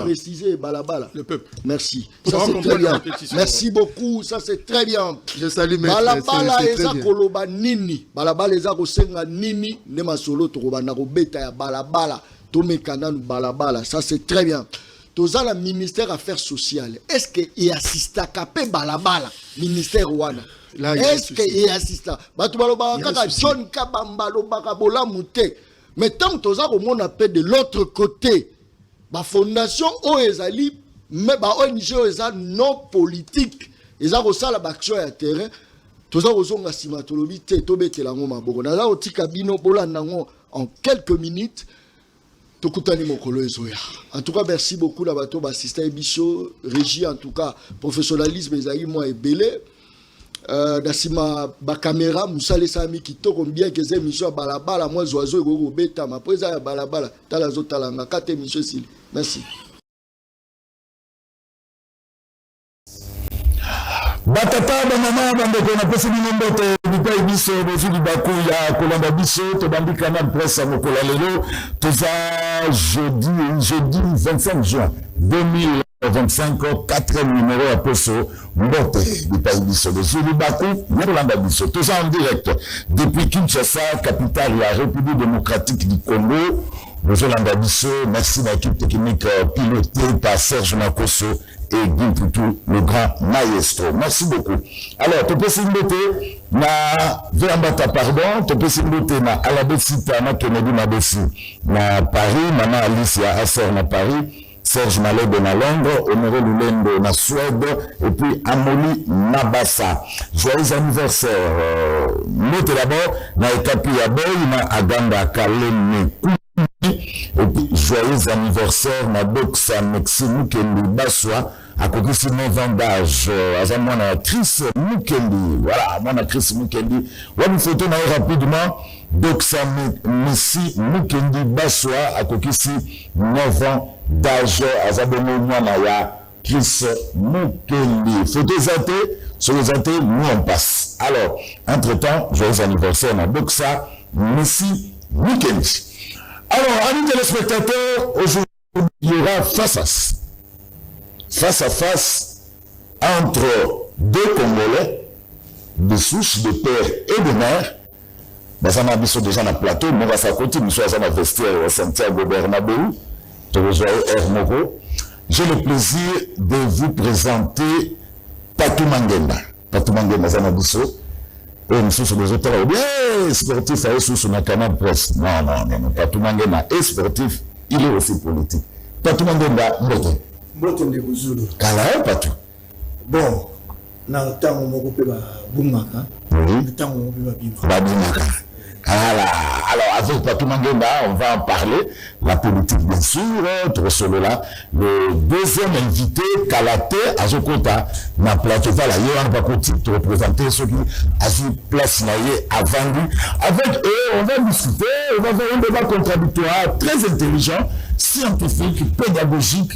Préciser balabala. Le peuple. Merci. Ça c'est très bien. Merci beaucoup. Ça c'est très bien. Je salue mes balabala eza koloba nini. Balabala eza kosenga nini. Ne masolo to kobana kobeta ya balabala. Tomekana balabala. Ça c'est très bien. Toza la ministère Affaires sociales. Est-ce que y assiste à capé balabala ministère wana? Est-ce que y assiste? Batu baloba kaka John Kabamba lobaka bola muté. Mais tant que toza ko mona pe de l'autre côté, ba fondation o ezali mais ba ONG eza non politique. Eza ko sala ba action ya terrain. Toza ko zonga simatolobi te to betela ngo maboko. Na za otika bino bolanda ngo en quelques minutes. En tout cas, merci beaucoup d'avoir assisté à Bicho, Régie, en tout cas, professionnalisme, moi et belé. Dasima ba caméra, Moussale Sami qui tourne bien que ces émissions balabala, moi oiseau et gogo beta, ma présence balabala, talazo talanga, 4 émissions ici. Merci. Batata banana bandeko na pesi binombote bipai biso bozuli baku ya kolanda biso to bandi canal presse mokola lelo toza jeudi 25 juin 2025 4e numéro ya poso mbote bipai biso bozuli baku ya kolanda biso toza en direct depuis Kinshasa capitale ya République démocratique du Congo. Bonjour Landabiso, merci à l'équipe technique pilotée par Serge Makoso et Guy Poutou, le grand maestro. Merci beaucoup. Alors, tu peux s'inviter na Véambata, pardon, tu peux s'inviter na Alabesita, na Kennedy Mabessi, na Paris, Maman Alicia Asser na Paris, Serge Malebe na Londres, Honoré Lulendo na Suède, et puis Amoli Nabassa. Joyeux anniversaire. Notez d'abord, na Ekapi Yaboy, na Aganda Kalene et puis joyeux anniversaire na Doxa Mexi Mukendi Baswa à côté de 9 ans d'âge à moi na Chris Mukendi, voilà moi na Chris Mukendi on une photo na rapidement Doxa Mexi Mukendi Baswa à côté de 9 ans d'âge à moi na ya Chris Mukendi photo zate sur les zate nous on passe. Alors entre temps joyeux anniversaire na Doxa Mexi Mukendi. Alors, amis téléspectateurs, aujourd'hui, il y aura face à face entre deux Congolais de souche de père et de mère. Nous sommes déjà dans le plateau, nous sommes à côté, nous sommes dans le vestiaire Santiago Bernabéu, j'ai le plaisir de vous présenter Patou Mangenda. Patou Mangenda, Zanabiso. Et nous sommes des auteurs bien sportifs à sous sur canal presse. Non, Patou Mangenda est sportif, il est aussi politique. Patou Mangenda, Mbote. Mbote de Bouzulu. Kala, Patou. Bon, dans le temps où on peut Boumaka, le temps où on peut Boumaka. Alors, avec Patou Mangenda, on va en parler. La politique, bien sûr, trop solo là. Le deuxième invité, Kalate Azokota, na plateau, voilà, il y a un politique de représenter ceux qui ont une place naïe avant lui. Avec eux, on va discuter, on va faire un débat contradictoire, très intelligent, scientifique, pédagogique.